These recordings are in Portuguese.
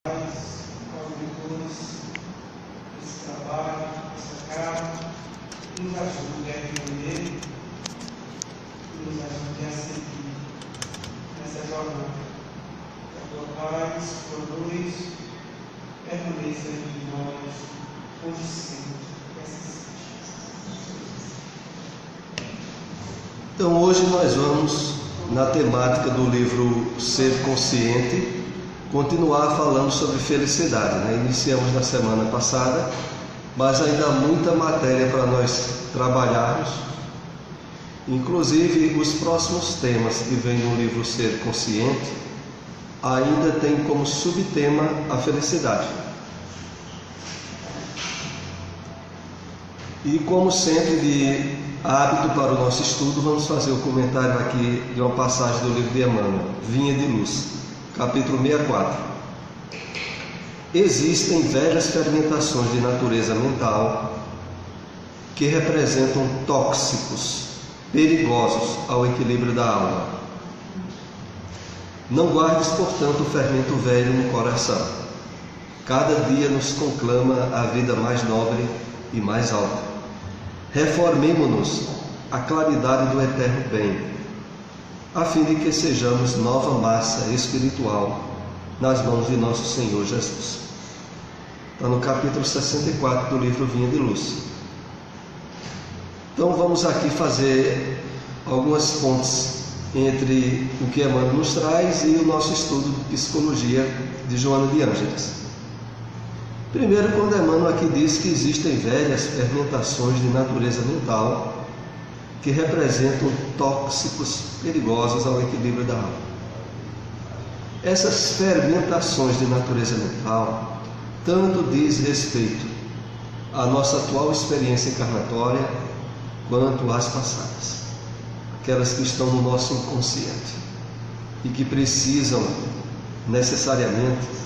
aos desse trabalho, dessa casa, que nos ajude a entender, que nos ajude a seguir nessa jornada. Que a tua paz, tua luz, permaneça em nós, hoje sempre. Então hoje nós vamos, na temática do livro Ser Consciente, continuar falando sobre felicidade, Iniciamos na semana passada, mas ainda há muita matéria para nós trabalharmos. Inclusive, os próximos temas que vêm no livro Ser Consciente ainda tem como subtema a felicidade. E como sempre, de hábito para o nosso estudo, vamos fazer o comentário aqui de uma passagem do livro de Emmanuel, Vinha de Luz, capítulo 64. Existem velhas fermentações de natureza mental que representam tóxicos, perigosos ao equilíbrio da alma. Não guardes, portanto, o fermento velho no coração. Cada dia nos conclama a vida mais nobre e mais alta. Reformemo-nos à claridade do eterno bem, a fim de que sejamos nova massa espiritual nas mãos de nosso Senhor Jesus. Está no capítulo 64 do livro Vinha de Luz. Então vamos aqui fazer algumas pontes entre o que Emmanuel nos traz e o nosso estudo de psicologia de Joana de Ângeles. Primeiro, quando Emmanuel aqui diz que existem velhas fermentações de natureza mental que representam tóxicos perigosos ao equilíbrio da alma. Essas fermentações de natureza mental tanto diz respeito à nossa atual experiência encarnatória quanto às passadas, aquelas que estão no nosso inconsciente e que precisam necessariamente,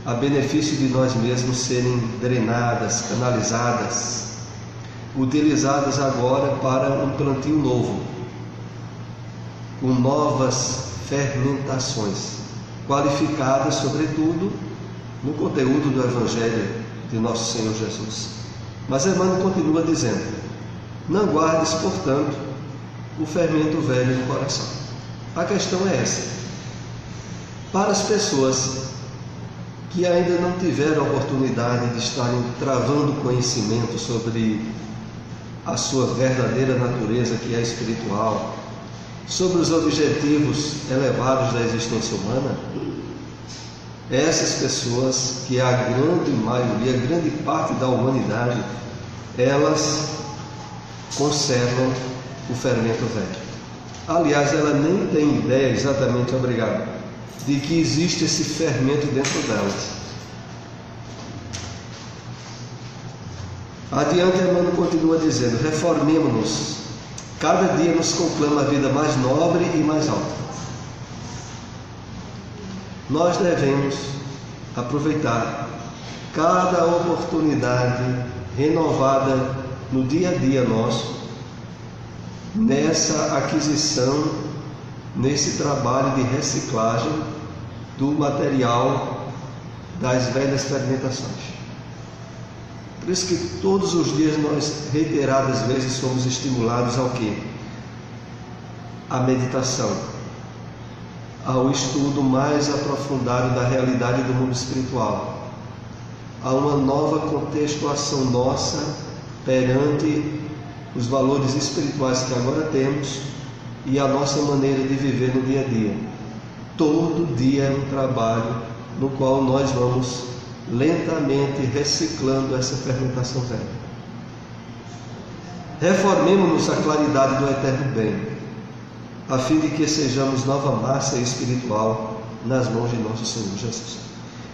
a benefício de nós mesmos, serem drenadas, canalizadas, utilizadas agora para um plantio novo, com novas fermentações, qualificadas sobretudo no conteúdo do Evangelho de nosso Senhor Jesus. Mas Emmanuel continua dizendo: não guardes, portanto, o fermento velho no coração. A questão é essa: para as pessoas que ainda não tiveram a oportunidade de estarem travando conhecimento sobre a sua verdadeira natureza, que é espiritual, sobre os objetivos elevados da existência humana, essas pessoas, que é a grande maioria, a grande parte da humanidade, elas conservam o fermento velho. Aliás, ela nem tem ideia, exatamente, obrigado, de que existe esse fermento dentro delas. Adiante, Emmanuel continua dizendo: reformemo-nos, cada dia nos conclama a vida mais nobre e mais alta. Nós devemos aproveitar cada oportunidade renovada no dia a dia nosso, nessa aquisição, nesse trabalho de reciclagem do material das velhas fermentações. Por isso que todos os dias nós, reiteradas vezes, somos estimulados ao quê? À meditação, ao estudo mais aprofundado da realidade do mundo espiritual, a uma nova contextuação nossa perante os valores espirituais que agora temos e a nossa maneira de viver no dia a dia. Todo dia é um trabalho no qual nós vamos lentamente reciclando essa fermentação velha. Reformemo-nos à claridade do eterno bem, a fim de que sejamos nova massa espiritual nas mãos de nosso Senhor Jesus.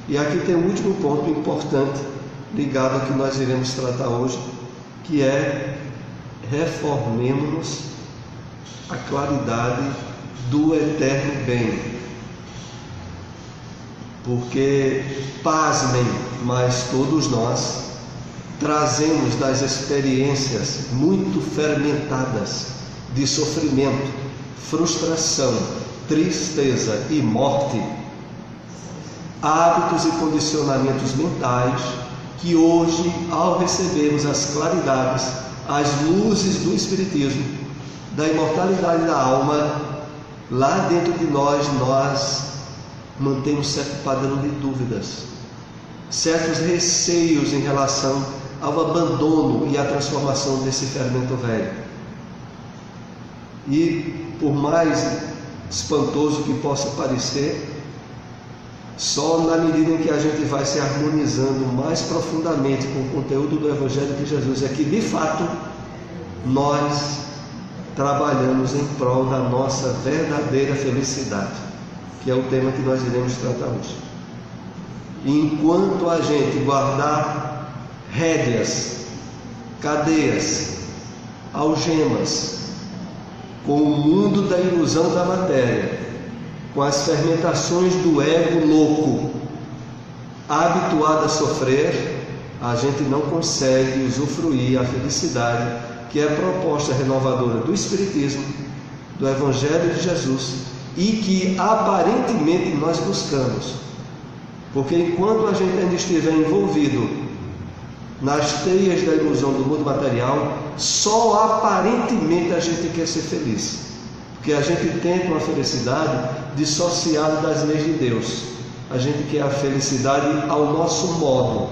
E aqui tem um último ponto importante ligado ao que nós iremos tratar hoje, que é: reformemo-nos a claridade do eterno bem. Porque, pasmem, mas todos nós trazemos das experiências muito fermentadas de sofrimento, frustração, tristeza e morte hábitos e condicionamentos mentais que hoje, ao recebermos as claridades, as luzes do Espiritismo, da imortalidade da alma, lá dentro de nós mantemos certo padrão de dúvidas, certos receios em relação ao abandono e à transformação desse fermento velho. E por mais espantoso que possa parecer, só na medida em que a gente vai se harmonizando mais profundamente com o conteúdo do Evangelho de Jesus é que, de fato, nós trabalhamos em prol da nossa verdadeira felicidade, que é o tema que nós iremos tratar hoje. E enquanto a gente guardar rédeas, cadeias, algemas, com o mundo da ilusão da matéria, com as fermentações do ego louco, habituado a sofrer, a gente não consegue usufruir a felicidade que é a proposta renovadora do Espiritismo, do Evangelho de Jesus, e que aparentemente nós buscamos. Porque enquanto a gente ainda estiver envolvido nas teias da ilusão do mundo material, só aparentemente a gente quer ser feliz, porque a gente tenta uma felicidade dissociada das leis de Deus. A gente quer a felicidade ao nosso modo,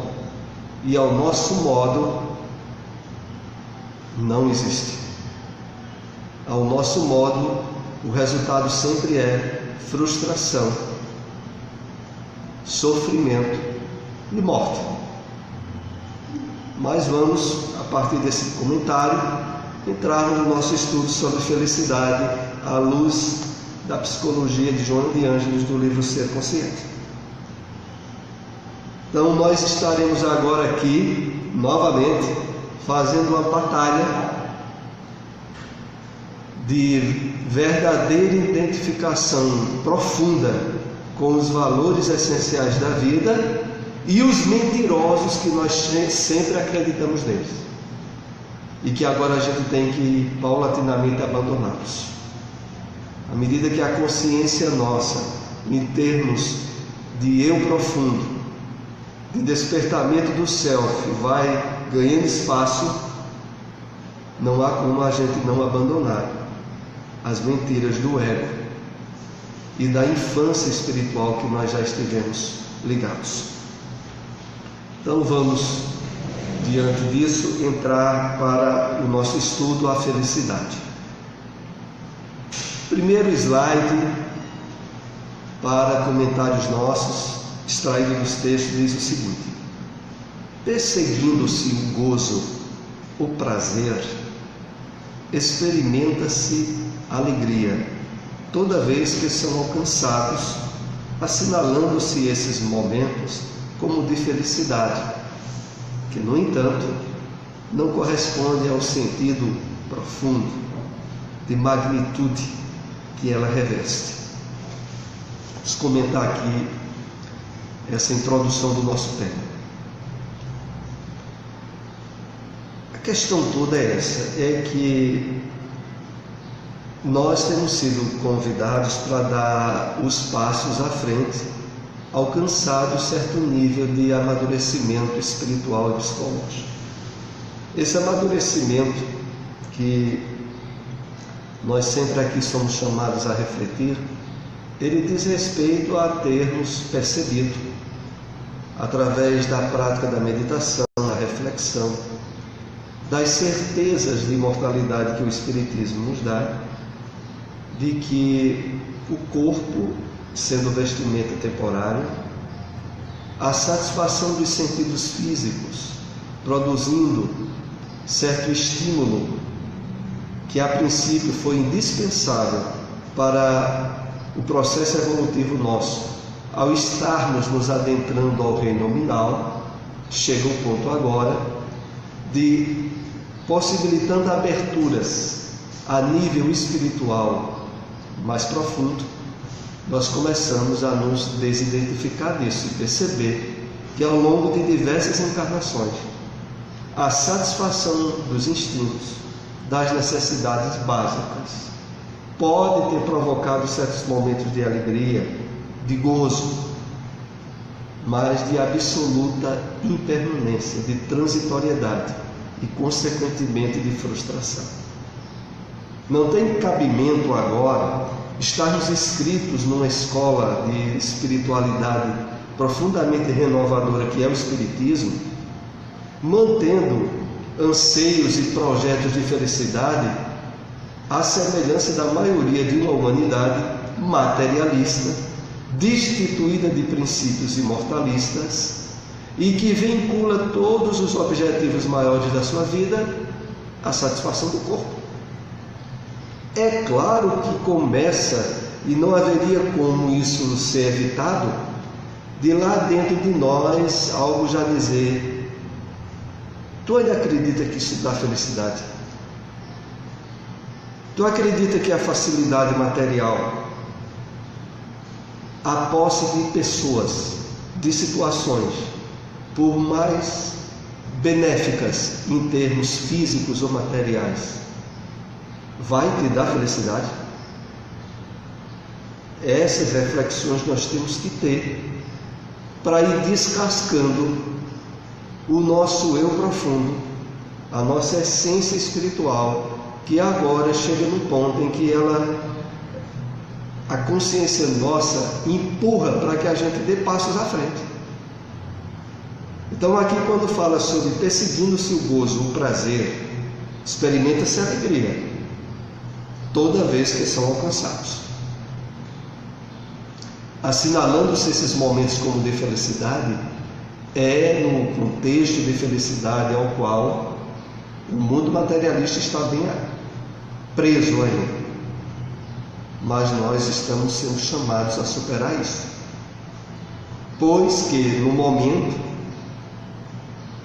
e ao nosso modo não existe. Ao nosso modo, o resultado sempre é frustração, sofrimento e morte. Mas vamos, a partir desse comentário, entrar no nosso estudo sobre felicidade à luz da psicologia de Joana de Ângeles, do livro Ser Consciente. Então nós estaremos agora aqui, novamente, fazendo uma batalha de verdadeira identificação profunda com os valores essenciais da vida e os mentirosos que nós sempre acreditamos neles, e que agora a gente tem que paulatinamente abandoná-los. À medida que a consciência nossa, em termos de eu profundo, de despertamento do self, vai ganhando espaço, não há como a gente não abandonar as mentiras do ego e da infância espiritual que nós já estivemos ligados. Então vamos, diante disso, entrar para o nosso estudo, a felicidade. Primeiro slide para comentários nossos, extraído dos textos, diz o seguinte: perseguindo-se o gozo, o prazer, experimenta-se alegria, toda vez que são alcançados, assinalando-se esses momentos como de felicidade, que, no entanto, não corresponde ao sentido profundo, de magnitude que ela reveste. Vamos comentar aqui essa introdução do nosso tema. A questão toda é essa, é que nós temos sido convidados para dar os passos à frente, alcançado certo nível de amadurecimento espiritual e psicológico. Esse amadurecimento que nós sempre aqui somos chamados a refletir, ele diz respeito a termos percebido, através da prática da meditação, da reflexão, das certezas de imortalidade que o Espiritismo nos dá, de que o corpo, sendo vestimenta temporária, a satisfação dos sentidos físicos, produzindo certo estímulo que a princípio foi indispensável para o processo evolutivo nosso, ao estarmos nos adentrando ao reino nominal, chega o ponto agora de, possibilitando aberturas a nível espiritual mais profundo, nós começamos a nos desidentificar disso e perceber que ao longo de diversas encarnações, a satisfação dos instintos, das necessidades básicas, pode ter provocado certos momentos de alegria, de gozo, mas de absoluta impermanência, de transitoriedade e, consequentemente, de frustração. Não tem cabimento agora estarmos inscritos numa escola de espiritualidade profundamente renovadora que é o Espiritismo, mantendo anseios e projetos de felicidade à semelhança da maioria de uma humanidade materialista, destituída de princípios imortalistas e que vincula todos os objetivos maiores da sua vida à satisfação do corpo. É claro que começa, e não haveria como isso ser evitado, de lá dentro de nós algo já dizer: tu ainda acredita que isso dá felicidade? Tu acredita que a facilidade material, a posse de pessoas, de situações, por mais benéficas em termos físicos ou materiais, vai te dar felicidade? Essas reflexões nós temos que ter para ir descascando o nosso eu profundo, a nossa essência espiritual, que agora chega no ponto em que a consciência nossa empurra para que a gente dê passos à frente. Então aqui, quando fala sobre perseguindo-se o gozo, o prazer, experimenta-se a alegria toda vez que são alcançados, assinalando-se esses momentos como de felicidade. É no contexto de felicidade ao qual o mundo materialista está bem preso ainda, mas nós estamos sendo chamados a superar isso, pois que no momento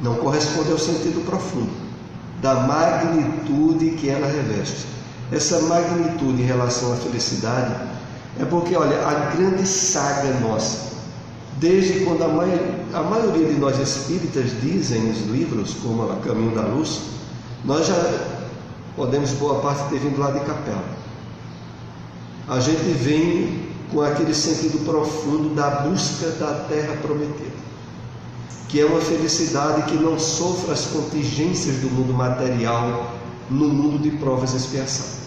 não corresponde ao sentido profundo da magnitude que ela reveste. Essa magnitude em relação à felicidade é porque, olha, a grande saga nossa, desde quando a maioria de nós espíritas dizem nos livros, como A Caminho da Luz, nós já podemos, boa parte, ter vindo lá de Capela. A gente vem com aquele sentido profundo da busca da terra prometida, que é uma felicidade que não sofre as contingências do mundo material no mundo de provas e expiação.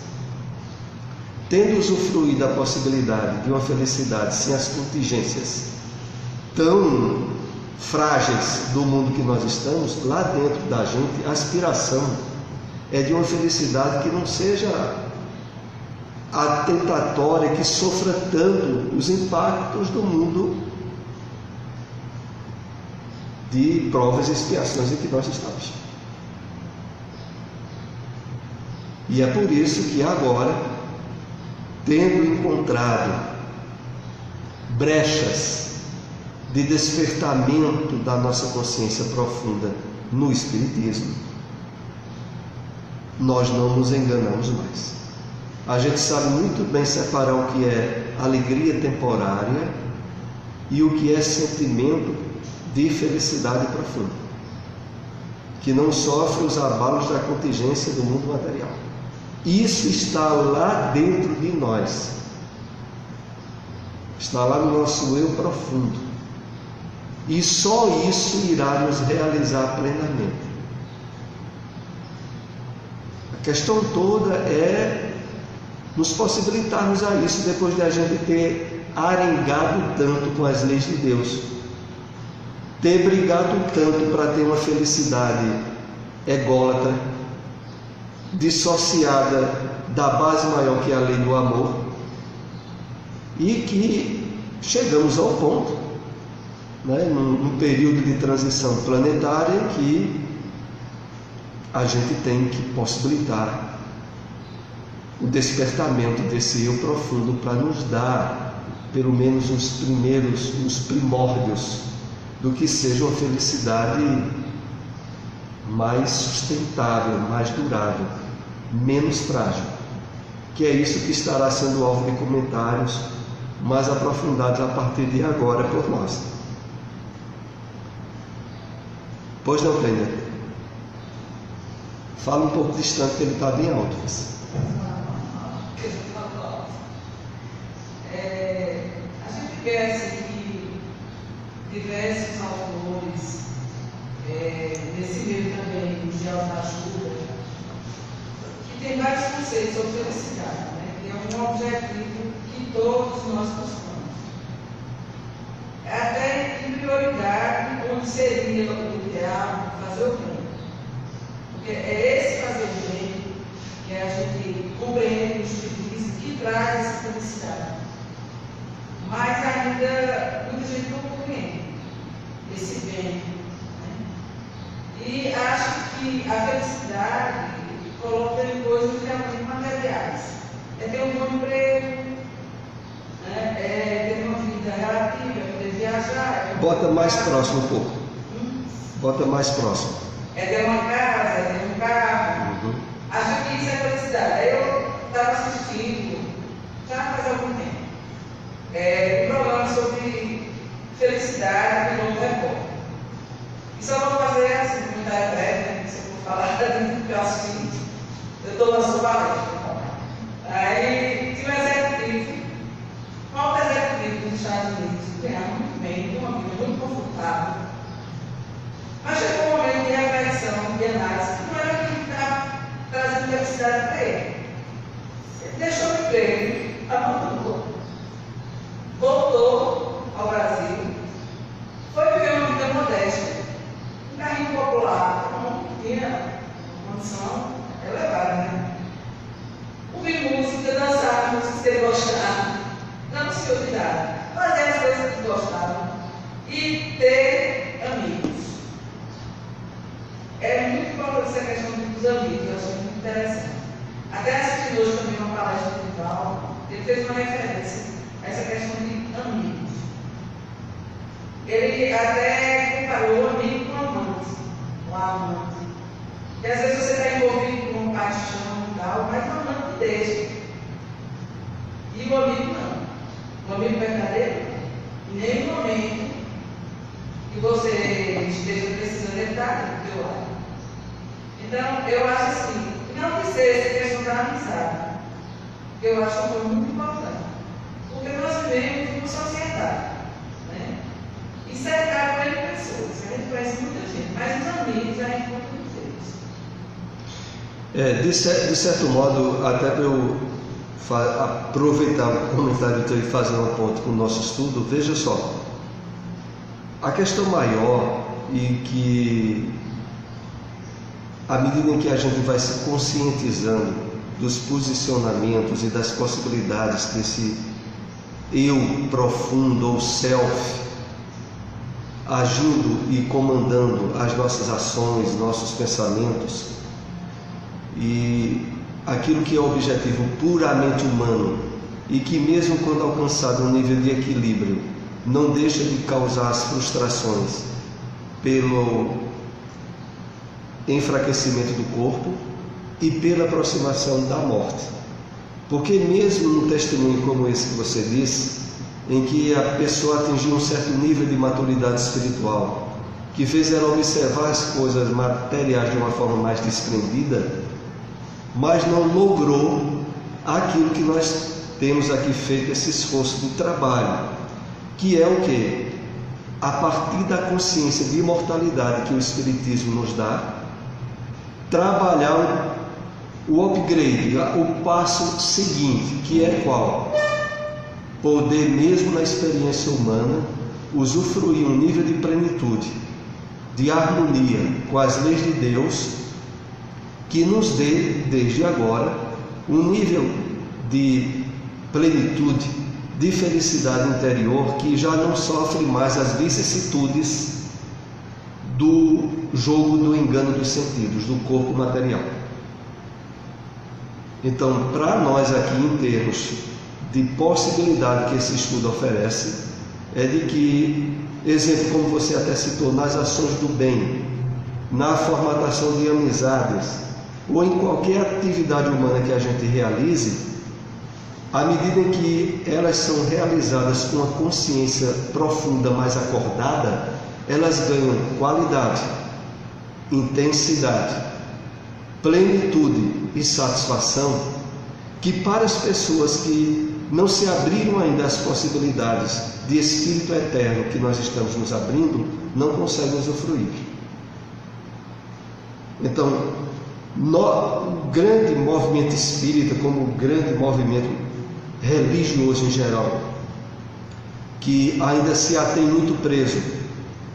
Tendo usufruído da possibilidade de uma felicidade sem as contingências tão frágeis do mundo que nós estamos, lá dentro da gente, a aspiração é de uma felicidade que não seja atentatória, que sofra tanto os impactos do mundo de provas e expiações em que nós estamos. E é por isso que agora, tendo encontrado brechas de despertamento da nossa consciência profunda no Espiritismo, nós não nos enganamos mais. A gente sabe muito bem separar o que é alegria temporária e o que é sentimento de felicidade profunda, que não sofre os abalos da contingência do mundo material. Isso está lá dentro de nós, está lá no nosso eu profundo, e só isso irá nos realizar plenamente. A questão toda é nos possibilitarmos a isso depois de a gente ter arengado tanto com as leis de Deus, ter brigado tanto para ter uma felicidade ególatra, dissociada da base maior que é a lei do amor, e que chegamos ao ponto, num período de transição planetária, que a gente tem que possibilitar o despertamento desse eu profundo para nos dar pelo menos os primórdios do que seja uma felicidade mais sustentável, mais durável, menos frágil, que é isso que estará sendo alvo de comentários mais aprofundados a partir de agora por nós. Pois não, Cleide? Fala um pouco distante, que ele está bem alto. A gente esquece que diversos autores, nesse meio também, de autoajuda, que tem vários conceitos sobre felicidade, né? Que é um objetivo que todos nós buscamos. Até em prioridade, onde seria o ideal fazer o bem. Porque é esse fazer o bem que a gente compreende o Espiritismo, que traz essa felicidade. Mas ainda muita gente não compreende esse bem. Né? E acho que a felicidade coloca em coisas realmente materiais. É ter um bom emprego, né? É ter uma vida relativa, é poder viajar. Bota mais próximo um pouco. Bota mais próximo. É ter uma casa, é ter um carro. Acho que isso é felicidade. Aí eu estava assistindo, já faz algum tempo, um programa sobre felicidade no Record. E só vou fazer assim, um comentário breve, né? Se eu for falar, porque eu assisti, eu estou na sua palestra. Aí tinha um executivo, qual executivo dos Estados Unidos, ganhava muito bem, tem uma vida muito confortável. Mas chegou um momento de reflexão, de análise, que não era aquilo que estava trazendo felicidade para ele. Ele deixou o emprego, abandonou, voltou ao Brasil, foi viver uma vida modesta, um carrinho popular, não tinha condição elevada, né? Ouvir música, dançar músicas que ele gostava, não se olvidar, fazer as coisas que gostava e ter amigos. É muito importante essa questão dos amigos, eu achei muito interessante. Até assisti hoje também uma palestra do Val, ele fez uma referência a essa questão de amigos. Ele até comparou o amigo com o amante, o amante. E às vezes você está envolvido com uma paixão e tal, mas o amante deixa. E o amigo não. O amigo verdadeiro, em nenhum momento que você esteja precisando, ele está ali do teu lado. Então, eu acho assim, não que seja questão da amizade, que eu acho que foi muito importante. Porque nós vivemos em uma sociedade, né? E cercado por pessoas, a gente conhece muita gente, mas os amigos a gente conta muitos deles. De certo modo, até para eu aproveitar o comentário teu e fazer uma ponte com o nosso estudo, veja só, a questão maior e que, à medida em que a gente vai se conscientizando dos posicionamentos e das possibilidades que esse eu profundo ou self agindo e comandando as nossas ações, nossos pensamentos e aquilo que é o objetivo puramente humano e que mesmo quando alcançado um nível de equilíbrio não deixa de causar as frustrações pelo enfraquecimento do corpo e pela aproximação da morte. Porque mesmo num testemunho como esse que você disse, em que a pessoa atingiu um certo nível de maturidade espiritual, que fez ela observar as coisas materiais de uma forma mais desprendida, mas não logrou aquilo que nós temos aqui feito, esse esforço de trabalho, que é o quê? A partir da consciência de imortalidade que o Espiritismo nos dá, trabalhar o upgrade, o passo seguinte, que é qual? Poder, mesmo na experiência humana, usufruir um nível de plenitude, de harmonia com as leis de Deus, que nos dê, desde agora, um nível de plenitude, de felicidade interior, que já não sofre mais as vicissitudes do jogo do engano dos sentidos, do corpo material. Então, para nós aqui, em termos de possibilidade que esse estudo oferece, é de que, exemplo como você até citou, nas ações do bem, na formatação de amizades, ou em qualquer atividade humana que a gente realize, à medida em que elas são realizadas com a consciência profunda, mais acordada, elas ganham qualidade, intensidade, plenitude e satisfação, que para as pessoas que não se abriram ainda as possibilidades de Espírito eterno que nós estamos nos abrindo, não conseguem usufruir. Então, o grande movimento espírita, como o grande movimento religioso em geral, que ainda se atém muito preso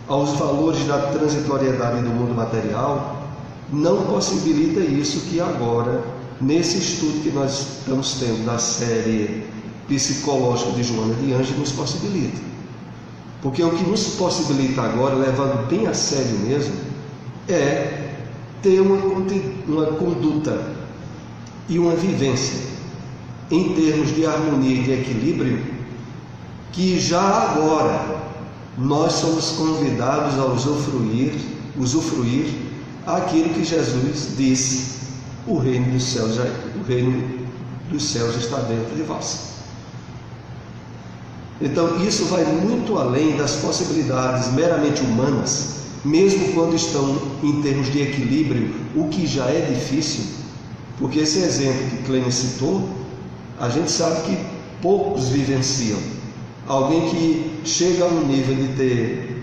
aos valores da transitoriedade do mundo material, não possibilita isso que agora, nesse estudo que nós estamos tendo da série psicológica de Joana de Ângeles, nos possibilita. Porque o que nos possibilita agora, levando bem a sério mesmo, é ter uma conduta e uma vivência em termos de harmonia e de equilíbrio, que já agora nós somos convidados a usufruir aquilo que Jesus disse: o reino dos céus está dentro de vós. Então isso vai muito além das possibilidades meramente humanas, mesmo quando estão em termos de equilíbrio, o que já é difícil, porque esse exemplo que Clênis citou, a gente sabe que poucos vivenciam. Alguém que chega a um nível de ter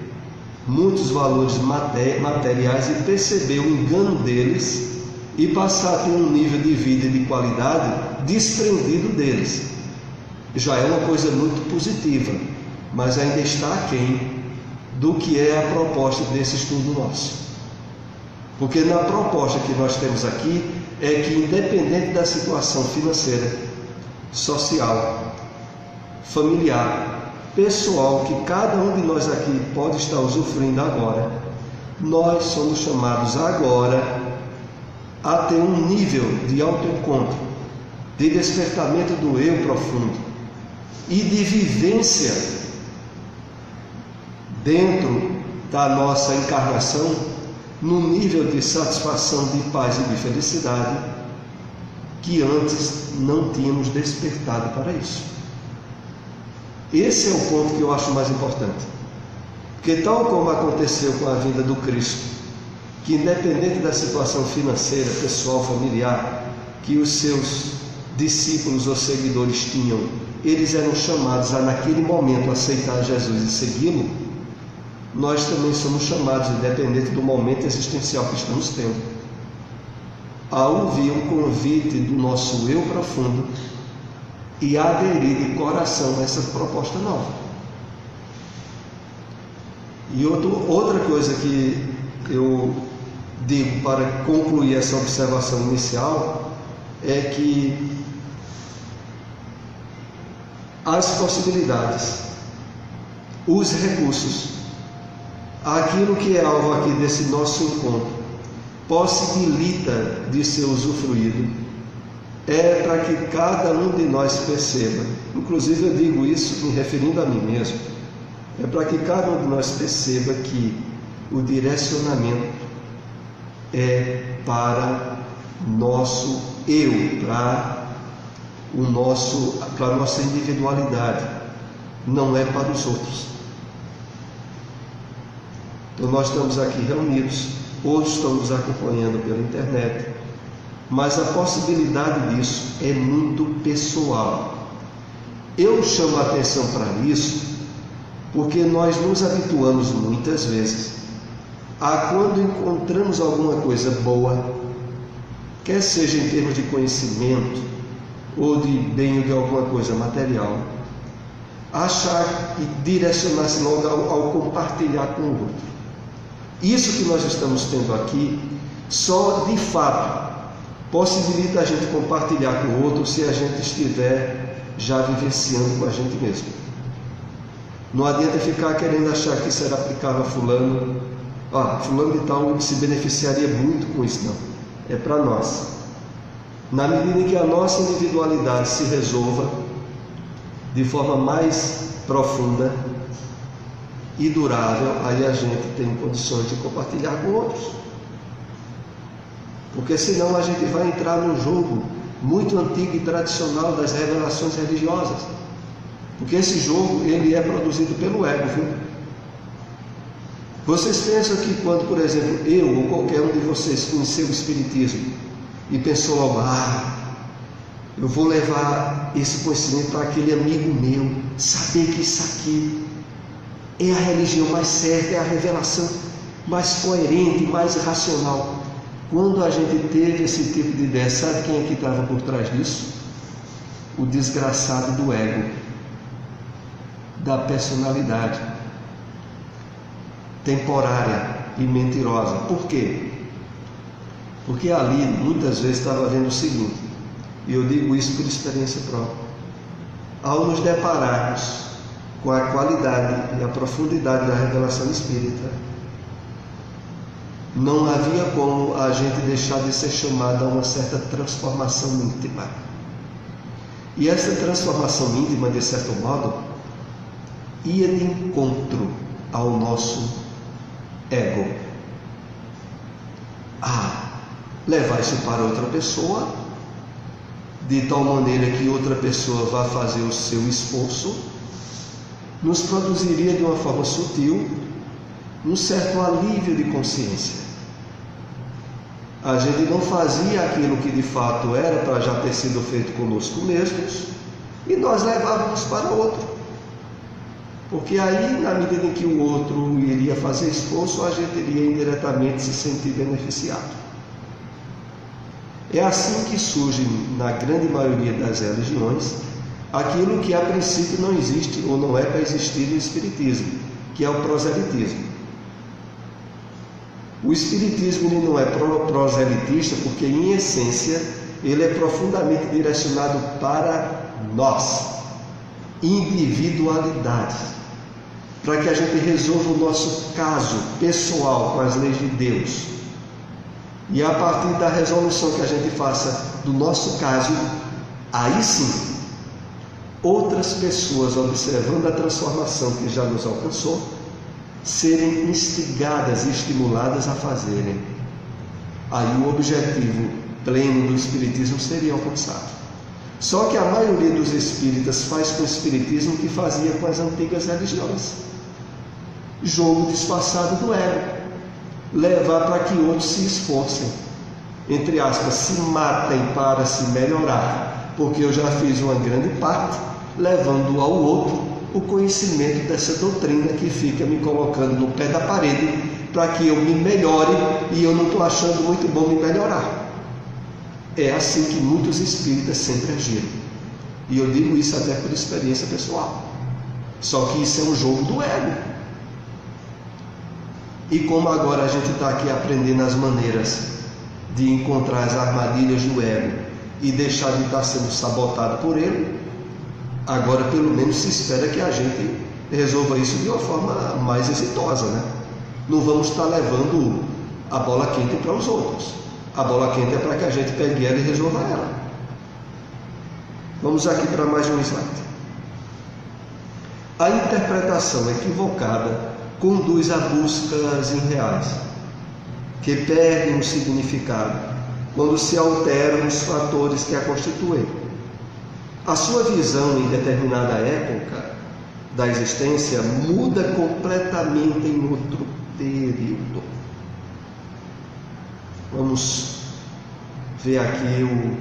muitos valores materiais e perceber o engano deles e passar a ter um nível de vida e de qualidade desprendido deles. Já é uma coisa muito positiva, mas ainda está aquém do que é a proposta desse estudo nosso. Porque na proposta que nós temos aqui é que, independente da situação financeira, social, familiar, pessoal, que cada um de nós aqui pode estar usufruindo agora, nós somos chamados agora a ter um nível de autoencontro, de despertamento do eu profundo e de vivência dentro da nossa encarnação, no nível de satisfação, de paz e de felicidade que antes não tínhamos despertado para isso. Esse é o ponto que eu acho mais importante, porque tal como aconteceu com a vinda do Cristo, que independente da situação financeira, pessoal, familiar, que os seus discípulos ou seguidores tinham, eles eram chamados a naquele momento aceitar Jesus e segui-lo, nós também somos chamados, independente do momento existencial que estamos tendo, a ouvir um convite do nosso eu profundo e aderir de coração a essa proposta nova. E outra coisa que eu digo para concluir essa observação inicial é que as possibilidades, os recursos, aquilo que é alvo aqui desse nosso encontro, possibilita de ser usufruído, é para que cada um de nós perceba, inclusive eu digo isso me referindo a mim mesmo, é para que cada um de nós perceba que o direcionamento é para nosso eu, para a nossa individualidade, não é para os outros. Então nós estamos aqui reunidos, outros estão nos acompanhando pela internet, mas a possibilidade disso é muito pessoal. Eu chamo a atenção para isso porque nós nos habituamos muitas vezes a, quando encontramos alguma coisa boa, quer seja em termos de conhecimento ou de bem ou de alguma coisa material, achar e direcionar-se logo ao compartilhar com o outro. Isso que nós estamos tendo aqui só de fato possibilita a gente compartilhar com o outro se a gente estiver já vivenciando com a gente mesmo. Não adianta ficar querendo achar que isso era aplicável a fulano. Fulano de tal se beneficiaria muito com isso. Não, é para nós. Na medida em que a nossa individualidade se resolva de forma mais profunda e durável, aí a gente tem condições de compartilhar com outros. Porque senão a gente vai entrar num jogo muito antigo e tradicional das revelações religiosas. Porque esse jogo, ele é produzido pelo ego, viu? Vocês pensam que quando, por exemplo, eu ou qualquer um de vocês conheceu o Espiritismo e pensou logo, eu vou levar esse conhecimento para aquele amigo meu, saber que isso aqui é a religião mais certa, é a revelação mais coerente, mais racional. Quando a gente teve esse tipo de ideia, sabe quem é que estava por trás disso? O desgraçado do ego, da personalidade temporária e mentirosa. Por quê? Porque ali muitas vezes estava vendo o seguinte, e eu digo isso por experiência própria: ao nos depararmos com a qualidade e a profundidade da revelação espírita, não havia como a gente deixar de ser chamado a uma certa transformação íntima. E essa transformação íntima, de certo modo, ia de encontro ao nosso ego. Levar isso para outra pessoa, de tal maneira que outra pessoa vá fazer o seu esforço, nos produziria de uma forma sutil um certo alívio de consciência. A gente não fazia aquilo que de fato era para já ter sido feito conosco mesmos, e nós levávamos para outro. Porque aí, na medida em que o outro iria fazer esforço, a gente iria indiretamente se sentir beneficiado. É assim que surge, na grande maioria das religiões, aquilo que a princípio não existe ou não é para existir no Espiritismo, que é o proselitismo. O Espiritismo ele não é proselitista porque, em essência, ele é profundamente direcionado para nós, individualidade, para que a gente resolva o nosso caso pessoal com as leis de Deus. E a partir da resolução que a gente faça do nosso caso, aí sim, outras pessoas, observando a transformação que já nos alcançou, serem instigadas e estimuladas a fazerem. Aí o objetivo pleno do Espiritismo seria alcançado. Só que a maioria dos espíritas faz com o Espiritismo o que fazia com as antigas religiões: jogo disfarçado do ego, levar para que outros se esforcem, entre aspas, se matem para se melhorar, porque eu já fiz uma grande parte, levando ao outro o conhecimento dessa doutrina que fica me colocando no pé da parede para que eu me melhore, e eu não estou achando muito bom me melhorar. É assim que muitos espíritas sempre agiram, e eu digo isso até por experiência pessoal. Só que isso é um jogo do ego. E como agora a gente está aqui aprendendo as maneiras de encontrar as armadilhas do ego e deixar de estar sendo sabotado por ele, agora pelo menos se espera que a gente resolva isso de uma forma mais exitosa, né? Não vamos estar levando a bola quente para os outros. A bola quente é para que a gente pegue ela e resolva ela. Vamos aqui para mais um slide. A interpretação equivocada conduz a buscas irreais, que perdem o significado quando se alteram os fatores que a constituem. A sua visão em determinada época da existência muda completamente em outro período. Vamos ver aqui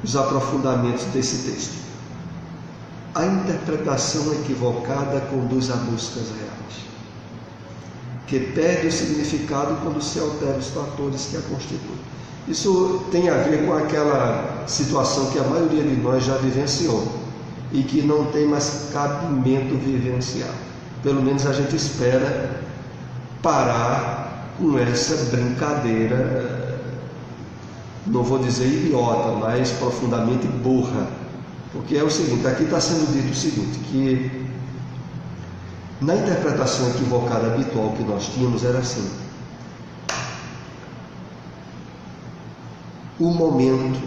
os aprofundamentos desse texto. A interpretação equivocada conduz a buscas reais, que perde o significado quando se alteram os fatores que a constituem. Isso tem a ver com aquela situação que a maioria de nós já vivenciou e que não tem mais cabimento vivenciar. Pelo menos a gente espera parar com essa brincadeira, não vou dizer idiota, mas profundamente burra. Porque é o seguinte, aqui está sendo dito o seguinte, que na interpretação equivocada habitual que nós tínhamos era assim: o momento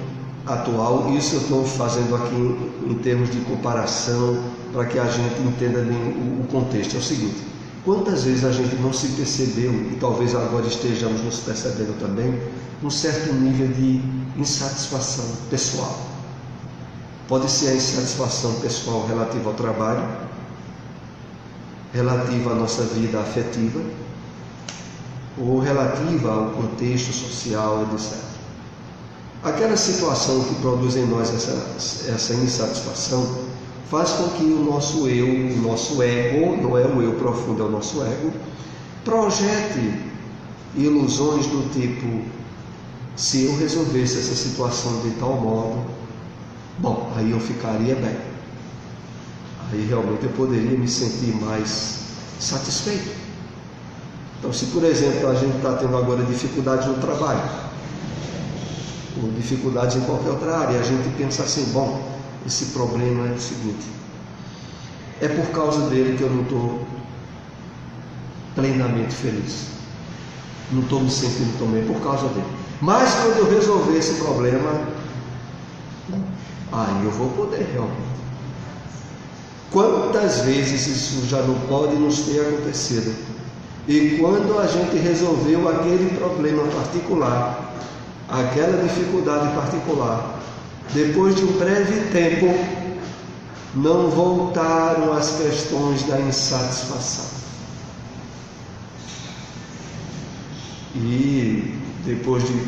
atual, isso eu estou fazendo aqui em termos de comparação para que a gente entenda bem o contexto, é o seguinte: quantas vezes a gente não se percebeu, e talvez agora estejamos nos percebendo também, um certo nível de insatisfação pessoal. Pode ser a insatisfação pessoal relativa ao trabalho, relativa à nossa vida afetiva, ou relativa ao contexto social, etc. Aquela situação que produz em nós essa insatisfação faz com que o nosso eu, o nosso ego, não é o eu profundo, é o nosso ego, projete ilusões do tipo: se eu resolvesse essa situação de tal modo, bom, aí eu ficaria bem. Aí realmente eu poderia me sentir mais satisfeito. Então, se por exemplo a gente está tendo agora dificuldades no trabalho, ou dificuldades em qualquer outra área, a gente pensa assim: bom, esse problema é o seguinte, é por causa dele que eu não estou plenamente feliz, não estou me sentindo tão bem por causa dele. Mas quando eu resolver esse problema, aí eu vou poder realmente. Quantas vezes isso já não pode nos ter acontecido? E quando a gente resolveu aquele problema particular, aquela dificuldade particular, depois de um breve tempo, não voltaram as questões da insatisfação. E depois de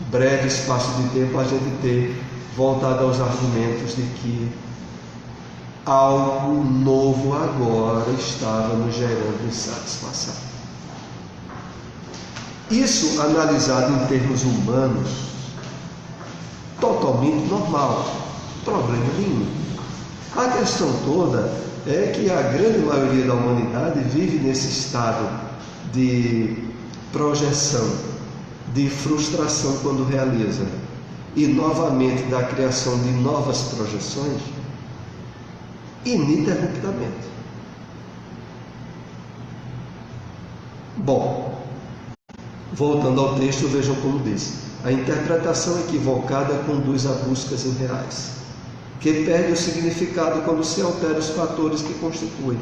breve espaço de tempo, a gente ter voltado aos argumentos de que algo novo agora estava nos gerando insatisfação. Isso, analisado em termos humanos, totalmente normal, problema nenhum. A questão toda é que a grande maioria da humanidade vive nesse estado de projeção, de frustração quando realiza, e novamente da criação de novas projeções, ininterruptamente. Bom, voltando ao texto, vejam como diz: a interpretação equivocada conduz a buscas irreais, que perde o significado quando se alteram os fatores que constituem.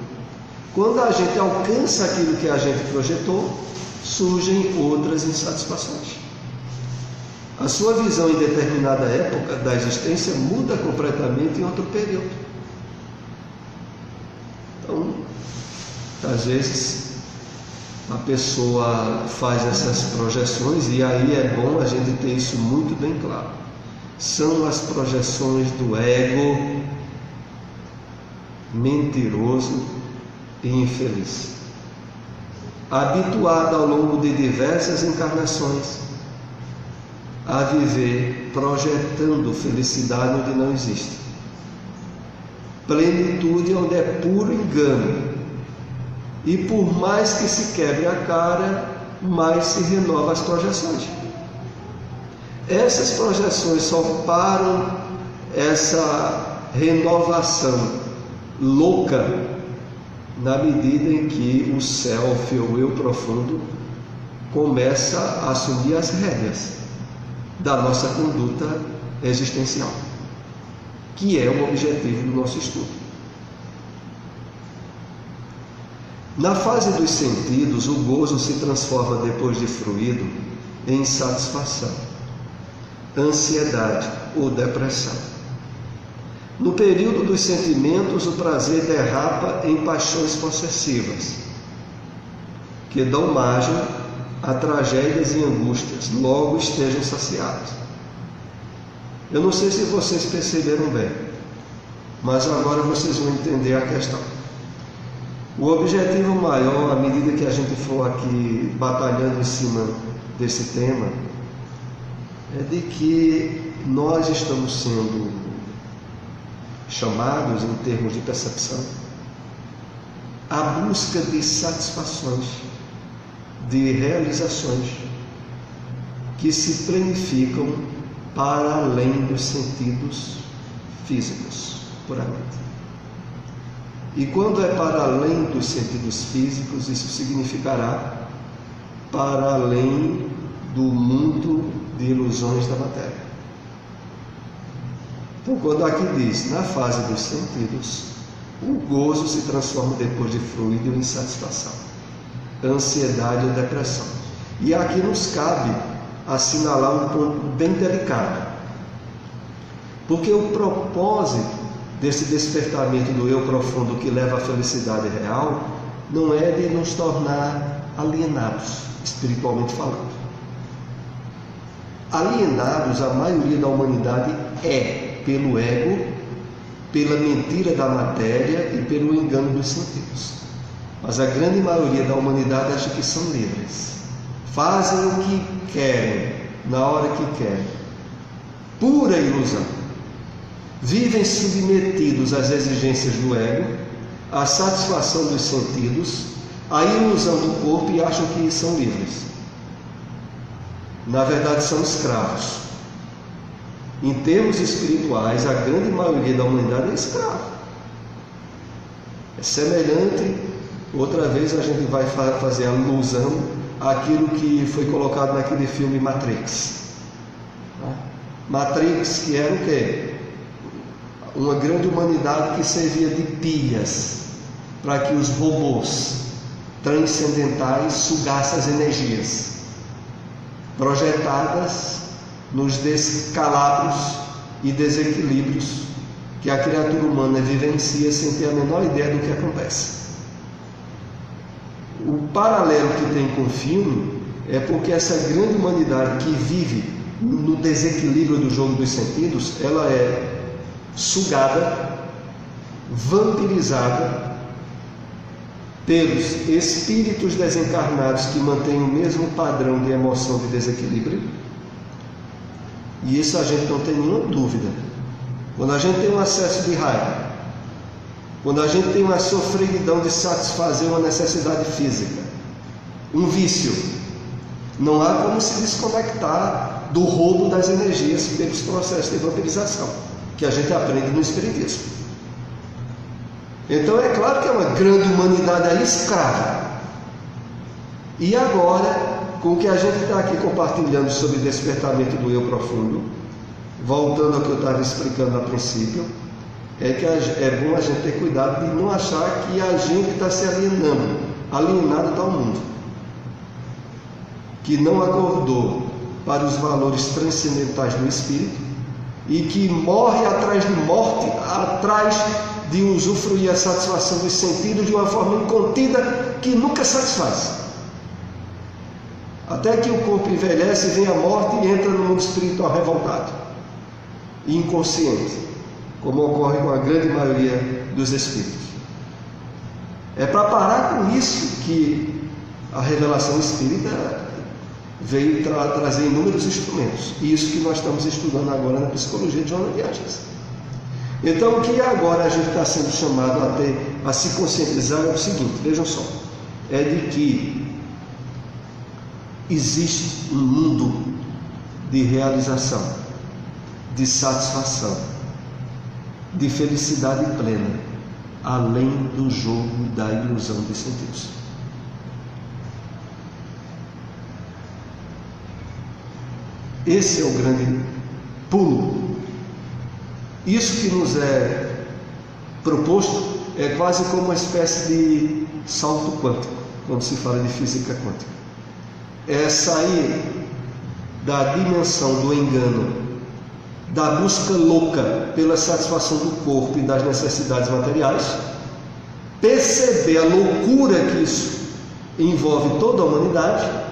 Quando a gente alcança aquilo que a gente projetou, surgem outras insatisfações. A sua visão em determinada época da existência muda completamente em outro período. Então, às vezes, a pessoa faz essas projeções, e aí é bom a gente ter isso muito bem claro. São as projeções do ego mentiroso e infeliz, habituado ao longo de diversas encarnações a viver projetando felicidade onde não existe, plenitude onde é puro engano, e por mais que se quebre a cara, mais se renova as projeções. Essas projeções só param essa renovação louca na medida em que o self, ou eu profundo, começa a assumir as rédeas da nossa conduta existencial, que é o objetivo do nosso estudo. Na fase dos sentidos, o gozo se transforma, depois de fruído, em insatisfação, ansiedade ou depressão. No período dos sentimentos, o prazer derrapa em paixões possessivas, que dão margem a tragédias e angústias, logo estejam saciados. Eu não sei se vocês perceberam bem, mas agora vocês vão entender a questão. O objetivo maior, à medida que a gente for aqui batalhando em cima desse tema, é de que nós estamos sendo chamados, em termos de percepção, à busca de satisfações, de realizações que se planificam para além dos sentidos físicos, puramente. E quando é para além dos sentidos físicos, isso significará para além do mundo de ilusões da matéria. Então, quando aqui diz, na fase dos sentidos, o gozo se transforma, depois de fruído, em insatisfação, ansiedade ou depressão. E aqui nos cabe assinalar um ponto bem delicado, porque o propósito desse despertamento do eu profundo que leva à felicidade real não é de nos tornar alienados, espiritualmente falando. Alienados, a maioria da humanidade é pelo ego, pela mentira da matéria e pelo engano dos sentidos. Mas a grande maioria da humanidade acha que são livres. Fazem o que querem, na hora que querem. Pura ilusão. Vivem submetidos às exigências do ego, à satisfação dos sentidos, à ilusão do corpo e acham que são livres. Na verdade, são escravos. Em termos espirituais, a grande maioria da humanidade é escrava. É semelhante, outra vez a gente vai fazer alusão àquilo que foi colocado naquele filme Matrix. Matrix, que era o quê? Uma grande humanidade que servia de pilhas para que os robôs transcendentais sugassem as energias projetadas nos descalabros e desequilíbrios que a criatura humana vivencia sem ter a menor ideia do que acontece. O paralelo que tem com o filme é porque essa grande humanidade que vive no desequilíbrio do jogo dos sentidos, ela é sugada, vampirizada pelos espíritos desencarnados que mantêm o mesmo padrão de emoção de desequilíbrio. E isso a gente não tem nenhuma dúvida. Quando a gente tem um acesso de raiva, quando a gente tem uma sofreguidão de satisfazer uma necessidade física, um vício, não há como se desconectar do roubo das energias pelos processos de vampirização que a gente aprende no Espiritismo. Então é claro que é uma grande humanidade aí escrava. E agora, com o que a gente está aqui compartilhando sobre o despertamento do eu profundo, voltando ao que eu estava explicando a princípio, é que é bom a gente ter cuidado de não achar que a gente está se alienando. Alienado está o mundo, que não acordou para os valores transcendentais do Espírito e que morre atrás de morte, atrás de usufruir a satisfação dos sentidos de uma forma incontida que nunca satisfaz. Até que o corpo envelhece, vem a morte e entra no mundo espiritual revoltado e inconsciente, como ocorre com a grande maioria dos espíritos. É para parar com isso que a revelação espírita veio trazer inúmeros instrumentos. E isso que nós estamos estudando agora na psicologia de Joana de Ângeles. Então, o que agora a gente está sendo chamado a se conscientizar é o seguinte, vejam só, é de que existe um mundo de realização, de satisfação, de felicidade plena, além do jogo da ilusão dos sentidos. Esse é o grande pulo. Isso que nos é proposto é quase como uma espécie de salto quântico, quando se fala de física quântica. É sair da dimensão do engano, da busca louca pela satisfação do corpo e das necessidades materiais, perceber a loucura que isso envolve toda a humanidade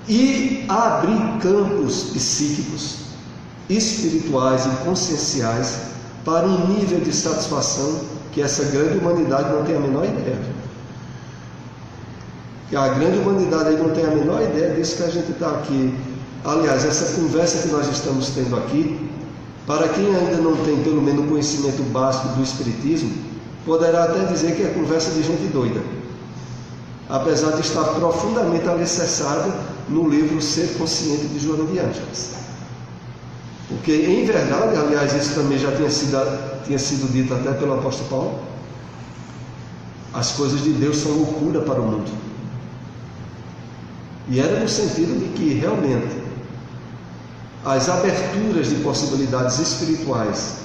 e abrir campos psíquicos, espirituais e conscienciais para um nível de satisfação que essa grande humanidade não tem a menor ideia. Que a grande humanidade aí não tem a menor ideia disso que a gente está aqui. Aliás, essa conversa que nós estamos tendo aqui, para quem ainda não tem pelo menos o conhecimento básico do Espiritismo, poderá até dizer que é conversa de gente doida, apesar de estar profundamente alicerçada no livro Ser Consciente de Joana de Ângeles. Porque, em verdade, aliás, isso também já tinha sido dito até pelo apóstolo Paulo, as coisas de Deus são loucura para o mundo. E era no sentido de que, realmente, as aberturas de possibilidades espirituais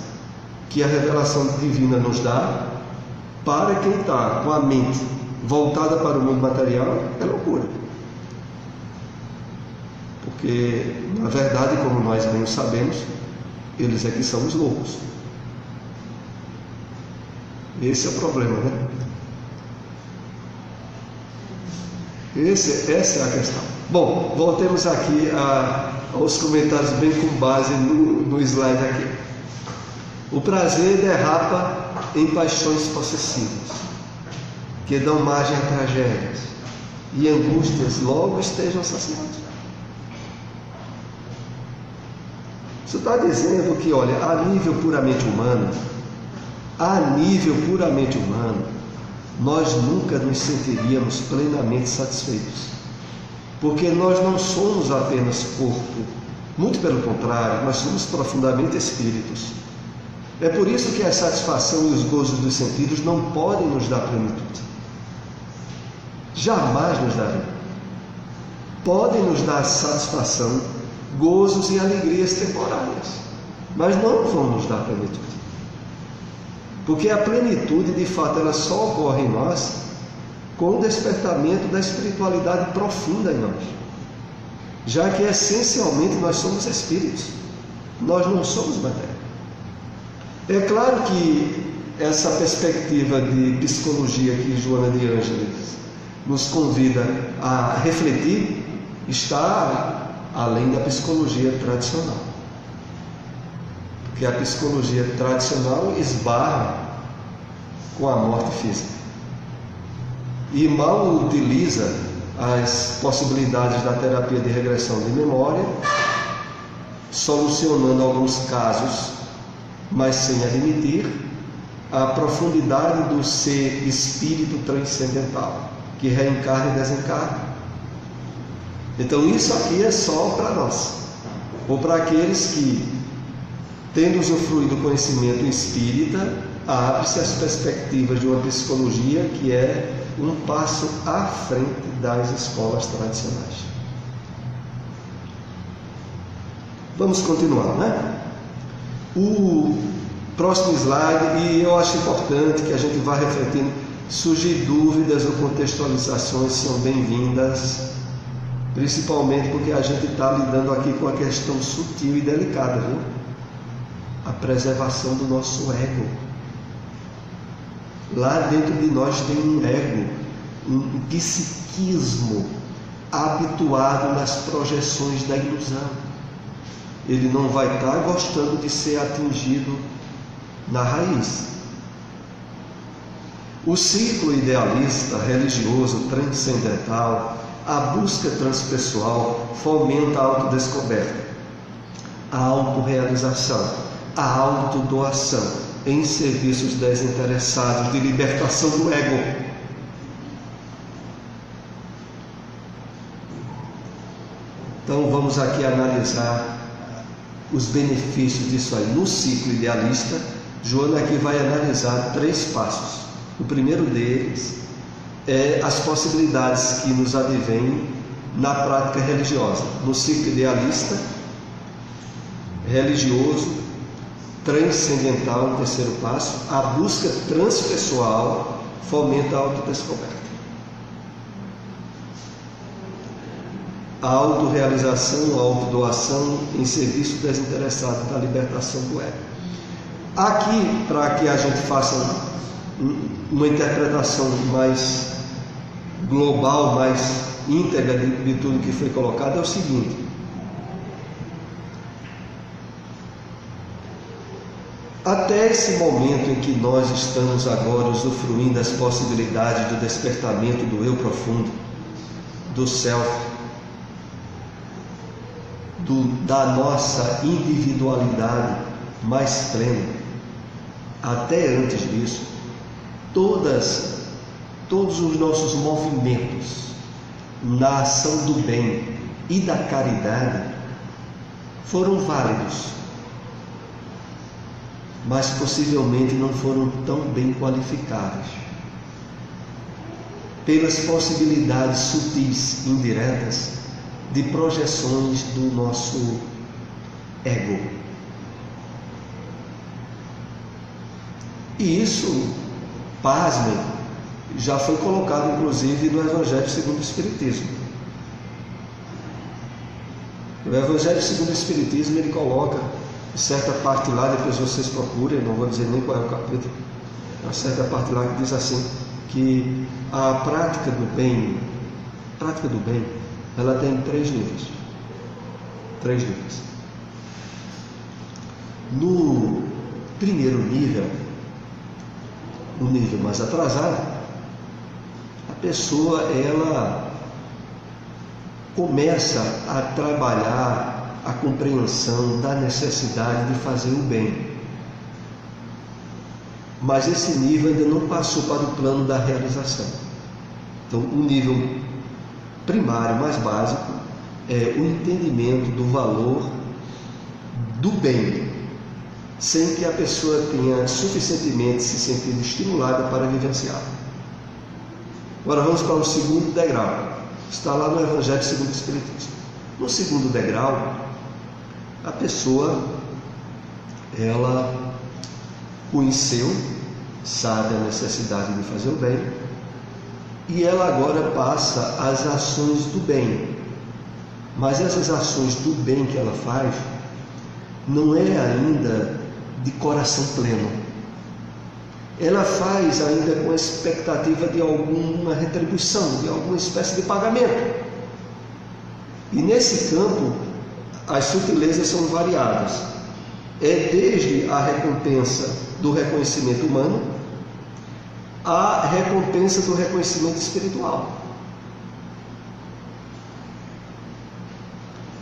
que a revelação divina nos dá, para quem está com a mente voltada para o mundo material, é loucura. Porque, na verdade, como nós bem sabemos, eles é que são os loucos. Esse é o problema, né? Essa é a questão. Bom, voltemos aqui aos comentários bem com base no slide aqui. O prazer derrapa em paixões possessivas, que dão margem a tragédias, e angústias logo estejam saciadas. Isso está dizendo que, olha, a nível puramente humano, nós nunca nos sentiríamos plenamente satisfeitos, porque nós não somos apenas corpo, muito pelo contrário, nós somos profundamente espíritos. É por isso que a satisfação e os gozos dos sentidos não podem nos dar plenitude, jamais nos darão. Podem nos dar satisfação, gozos e alegrias temporárias, mas não vão nos dar plenitude. Porque a plenitude, de fato, ela só ocorre em nós com o despertamento da espiritualidade profunda em nós, já que essencialmente nós somos espíritos, nós não somos matéria. É claro que essa perspectiva de psicologia que Joana de Ângeles nos convida a refletir está além da psicologia tradicional. Porque a psicologia tradicional esbarra com a morte física e mal utiliza as possibilidades da terapia de regressão de memória, solucionando alguns casos, mas sem admitir a profundidade do ser espírito transcendental, que reencarna e desencarna. Então isso aqui é só para nós, ou para aqueles que, tendo usufruído do conhecimento espírita, abre-se as perspectivas de uma psicologia que é um passo à frente das escolas tradicionais. Vamos continuar, né? O próximo slide, e eu acho importante que a gente vá refletindo, surgir dúvidas ou contextualizações são bem-vindas, principalmente porque a gente está lidando aqui com a questão sutil e delicada, viu? A preservação do nosso ego. Lá dentro de nós tem um ego, um psiquismo habituado nas projeções da ilusão. Ele não vai estar gostando de ser atingido na raiz. O ciclo idealista, religioso, transcendental, a busca transpessoal fomenta a autodescoberta, a autorrealização, a autodoação em serviços desinteressados de libertação do ego. Então vamos aqui analisar os benefícios disso aí. No ciclo idealista, Joana aqui vai analisar 3 passos. O primeiro deles é as possibilidades que nos advêm na prática religiosa. No ciclo idealista, religioso, transcendental, o terceiro passo, a busca transpessoal fomenta a autodescoberta. A autorrealização, a autodoação em serviço desinteressado da libertação do ego. Aqui, para que a gente faça uma interpretação mais global, mais íntegra de tudo que foi colocado, é o seguinte: até esse momento em que nós estamos agora usufruindo das possibilidades do despertamento do eu profundo, do self, da nossa individualidade mais plena, até antes disso, todos os nossos movimentos na ação do bem e da caridade foram válidos, mas possivelmente não foram tão bem qualificados pelas possibilidades sutis, indiretas, de projeções do nosso ego. E isso, pasmem, já foi colocado inclusive no Evangelho segundo o Espiritismo. O Evangelho segundo o Espiritismo, ele coloca certa parte lá, depois vocês procurem, não vou dizer nem qual é o capítulo, uma certa parte lá que diz assim, que a prática do bem A prática do bem, ela tem 3 níveis. 3 níveis. No primeiro nível, o nível mais atrasado, a pessoa, ela começa a trabalhar a compreensão da necessidade de fazer o bem. Mas esse nível ainda não passou para o plano da realização. Então, o nível primário, mais básico, é o entendimento do valor do bem, sem que a pessoa tenha suficientemente se sentindo estimulada para vivenciar. Agora vamos para o segundo degrau. Está lá no Evangelho segundo o Espiritismo. No segundo degrau, a pessoa, ela conheceu, sabe a necessidade de fazer o bem, e ela agora passa às ações do bem. Mas essas ações do bem que ela faz não é ainda de coração pleno. Ela faz ainda com a expectativa de alguma retribuição, de alguma espécie de pagamento. E nesse campo, as sutilezas são variadas. É desde a recompensa do reconhecimento humano à recompensa do reconhecimento espiritual.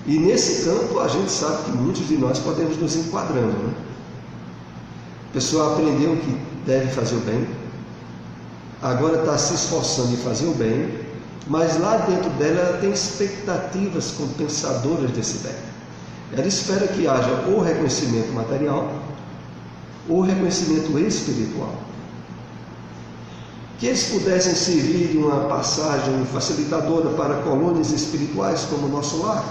E nesse campo a gente sabe que muitos de nós podemos nos enquadrando, né? A pessoa aprendeu que deve fazer o bem, agora está se esforçando em fazer o bem, mas lá dentro dela ela tem expectativas compensadoras desse bem. Ela espera que haja ou reconhecimento material ou reconhecimento espiritual. Que eles pudessem servir de uma passagem facilitadora para colônias espirituais como o nosso lar,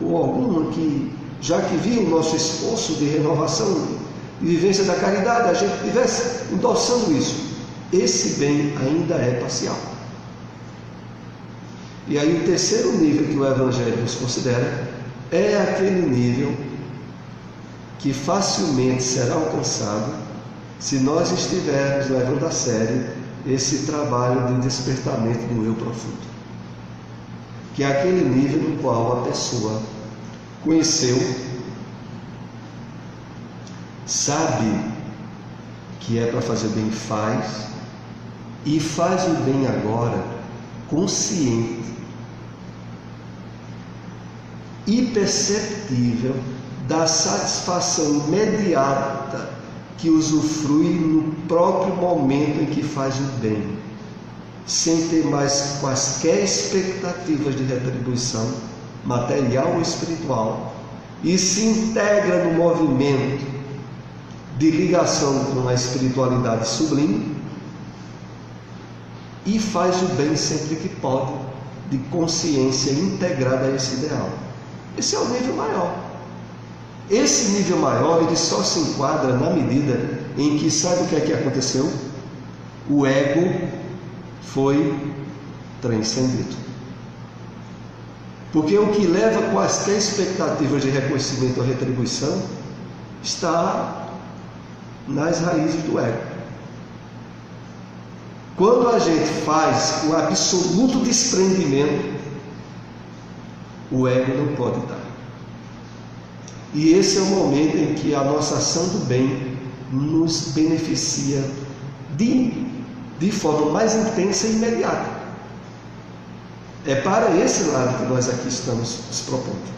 ou alguma que, já que viu o nosso esforço de renovação e vivência da caridade, a gente estivesse endossando isso. Esse bem ainda é parcial. E aí o terceiro nível que o Evangelho nos considera é aquele nível que facilmente será alcançado se nós estivermos levando a sério esse trabalho de despertamento do eu profundo, que é aquele nível no qual a pessoa conheceu, sabe que é para fazer bem, faz, e faz o bem agora consciente e perceptível da satisfação imediata que usufrui no próprio momento em que faz o bem, sem ter mais quaisquer expectativas de retribuição material ou espiritual, e se integra no movimento de ligação com a espiritualidade sublime e faz o bem sempre que pode, de consciência integrada a esse ideal. Esse é o nível maior. Esse nível maior, ele só se enquadra na medida em que, sabe o que é que aconteceu? O ego foi transcendido. Porque o que leva quaisquer expectativas de reconhecimento ou retribuição está nas raízes do ego. Quando a gente faz o absoluto desprendimento, o ego não pode dar. E esse é o momento em que a nossa ação do bem nos beneficia de forma mais intensa e imediata. É para esse lado que nós aqui estamos nos propondo.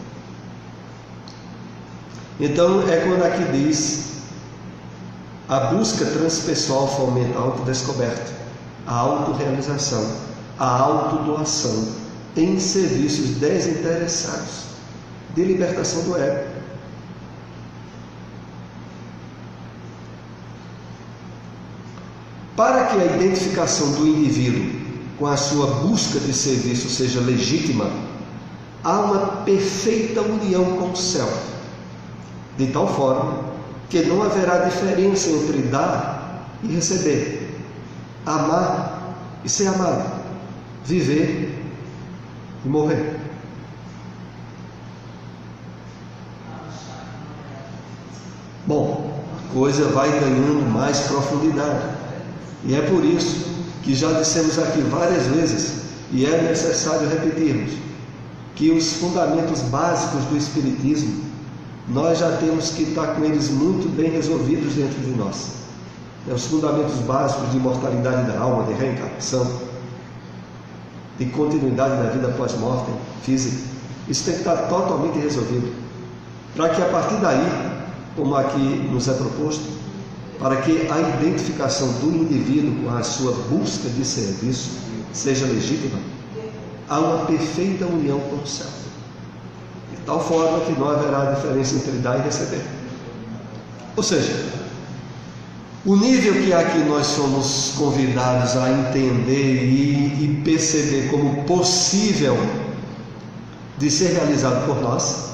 Então é quando aqui diz: a busca transpessoal fomenta a autodescoberta, a autorrealização, a autodoação em serviços desinteressados de libertação do ego. Para que a identificação do indivíduo com a sua busca de serviço seja legítima, há uma perfeita união com o céu, de tal forma que não haverá diferença entre dar e receber, amar e ser amado, viver e morrer. Bom, a coisa vai ganhando mais profundidade. E é por isso que já dissemos aqui várias vezes E é necessário repetirmos que os fundamentos básicos do Espiritismo, nós já temos que estar com eles muito bem resolvidos dentro de nós. Os fundamentos básicos de imortalidade da alma, de reencarnação, de continuidade da vida pós-morte física, isso tem que estar totalmente resolvido, para que a partir daí, como aqui nos é proposto, para que a identificação do indivíduo com a sua busca de serviço seja legítima, há uma perfeita união com o céu, de tal forma que não haverá diferença entre dar e receber. Ou seja, o nível que aqui nós somos convidados a entender e perceber como possível de ser realizado por nós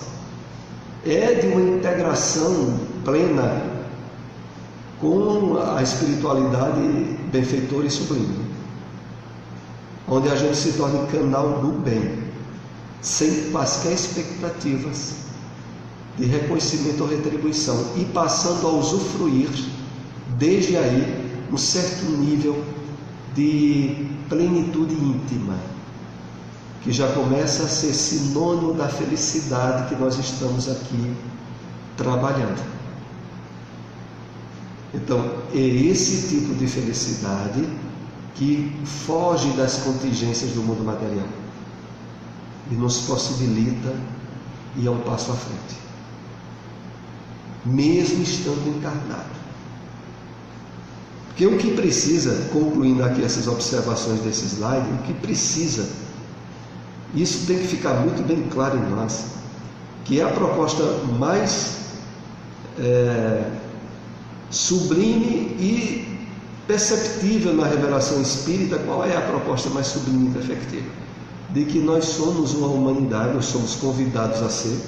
é de uma integração plena com a espiritualidade benfeitora e sublime, onde a gente se torna canal do bem, sem quaisquer expectativas de reconhecimento ou retribuição, e passando a usufruir desde aí um certo nível de plenitude íntima, que já começa a ser sinônimo da felicidade que nós estamos aqui trabalhando. Então, é esse tipo de felicidade que foge das contingências do mundo material e nos possibilita ir a um passo à frente, mesmo estando encarnado. Porque o que precisa, concluindo aqui essas observações desse slide, o que precisa, isso tem que ficar muito bem claro em nós, que é a proposta mais sublime e perceptível na revelação espírita. Qual é a proposta mais sublime e efetiva? De que nós somos uma humanidade, nós somos convidados a ser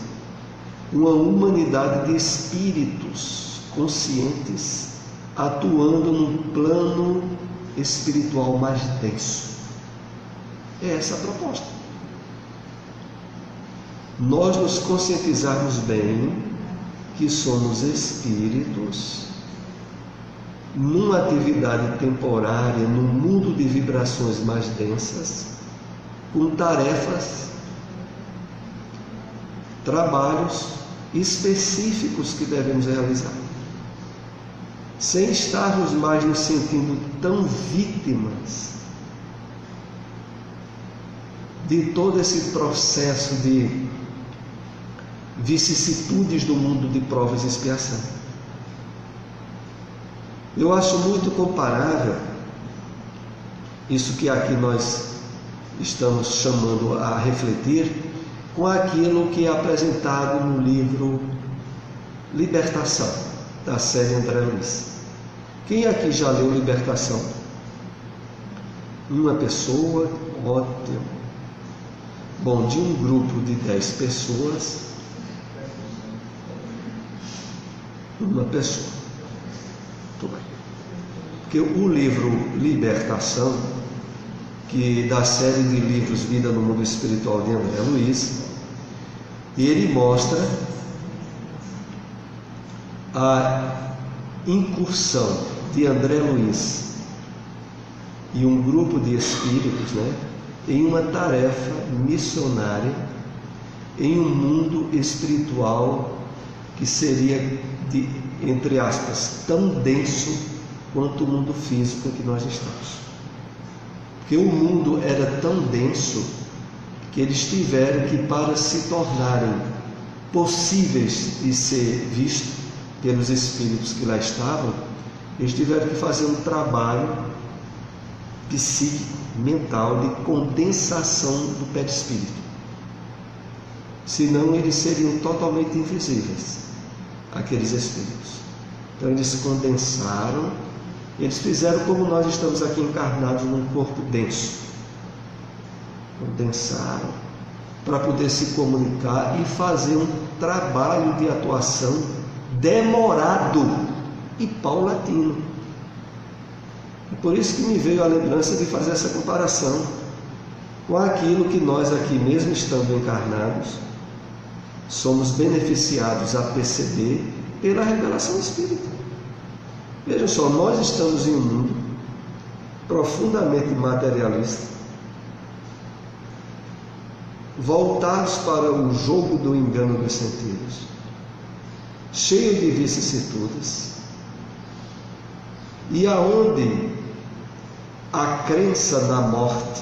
uma humanidade de espíritos conscientes, atuando num plano espiritual mais denso. É essa a proposta. Nós nos conscientizarmos bem que somos espíritos numa atividade temporária, num mundo de vibrações mais densas, com tarefas, trabalhos específicos que devemos realizar, sem estarmos mais nos sentindo tão vítimas de todo esse processo de vicissitudes do mundo de provas e expiação. Eu acho muito comparável isso que aqui nós estamos chamando a refletir com aquilo que é apresentado no livro Libertação, da série André Luiz. Quem aqui já leu Libertação? Uma pessoa, ótimo. Bom, de um grupo de 10 pessoas, uma pessoa. Muito bem. Porque o livro Libertação, que da série de livros Vida no Mundo Espiritual de André Luiz, ele mostra a incursão de André Luiz e um grupo de espíritos, em uma tarefa missionária em um mundo espiritual que seria, entre aspas, tão denso quanto o mundo físico em que nós estamos. Porque o mundo era tão denso que eles tiveram que, para se tornarem possíveis de ser vistos pelos espíritos que lá estavam, eles tiveram que fazer um trabalho psíquico, mental, de condensação do perispírito. Senão eles seriam totalmente invisíveis, aqueles espíritos. Então eles se condensaram, eles fizeram como nós estamos aqui encarnados num corpo denso. Condensaram para poder se comunicar e fazer um trabalho de atuação demorado e paulatino. E por isso que me veio a lembrança de fazer essa comparação com aquilo que nós aqui, mesmo estando encarnados, somos beneficiados a perceber pela revelação espírita. Vejam só, nós estamos em um mundo profundamente materialista, voltados para o jogo do engano dos sentidos, cheio de vicissitudes, e aonde a crença na morte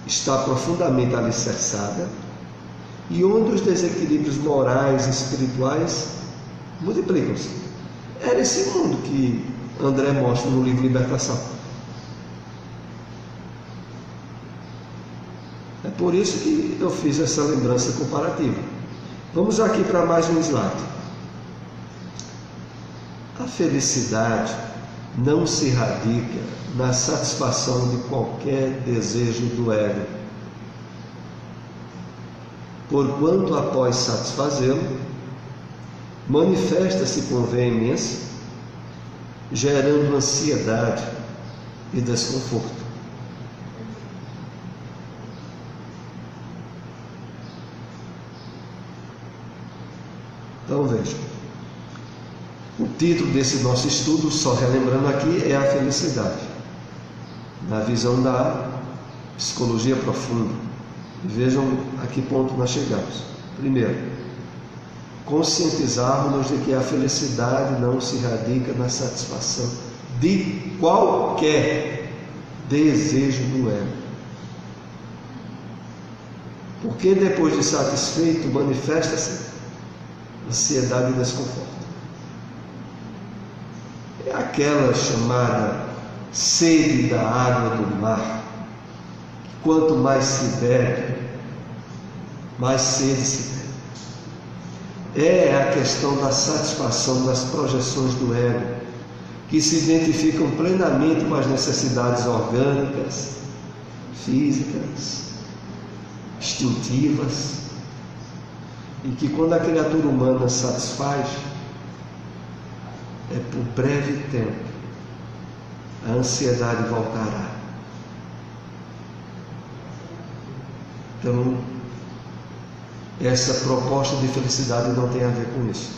está profundamente alicerçada, e onde os desequilíbrios morais e espirituais multiplicam-se. Era esse mundo que André mostra no livro Libertação. É por isso que eu fiz essa lembrança comparativa. Vamos aqui para mais um slide. A felicidade não se radica na satisfação de qualquer desejo do ego, porquanto, após satisfazê-lo, manifesta-se com veemência, gerando ansiedade e desconforto. Então vejam, o título desse nosso estudo, só relembrando aqui, é a felicidade, na visão da psicologia profunda. E vejam a que ponto nós chegamos. Primeiro, conscientizarmos-nos de que a felicidade não se radica na satisfação de qualquer desejo do ego. Porque depois de satisfeito, manifesta-se ansiedade e desconforto. É aquela chamada sede da água do mar. Quanto mais se bebe, mais sede se bebe. É a questão da satisfação das projeções do ego, que se identificam plenamente com as necessidades orgânicas, físicas, instintivas, e que quando a criatura humana satisfaz, é por breve tempo, a ansiedade voltará. Então, essa proposta de felicidade não tem a ver com isso,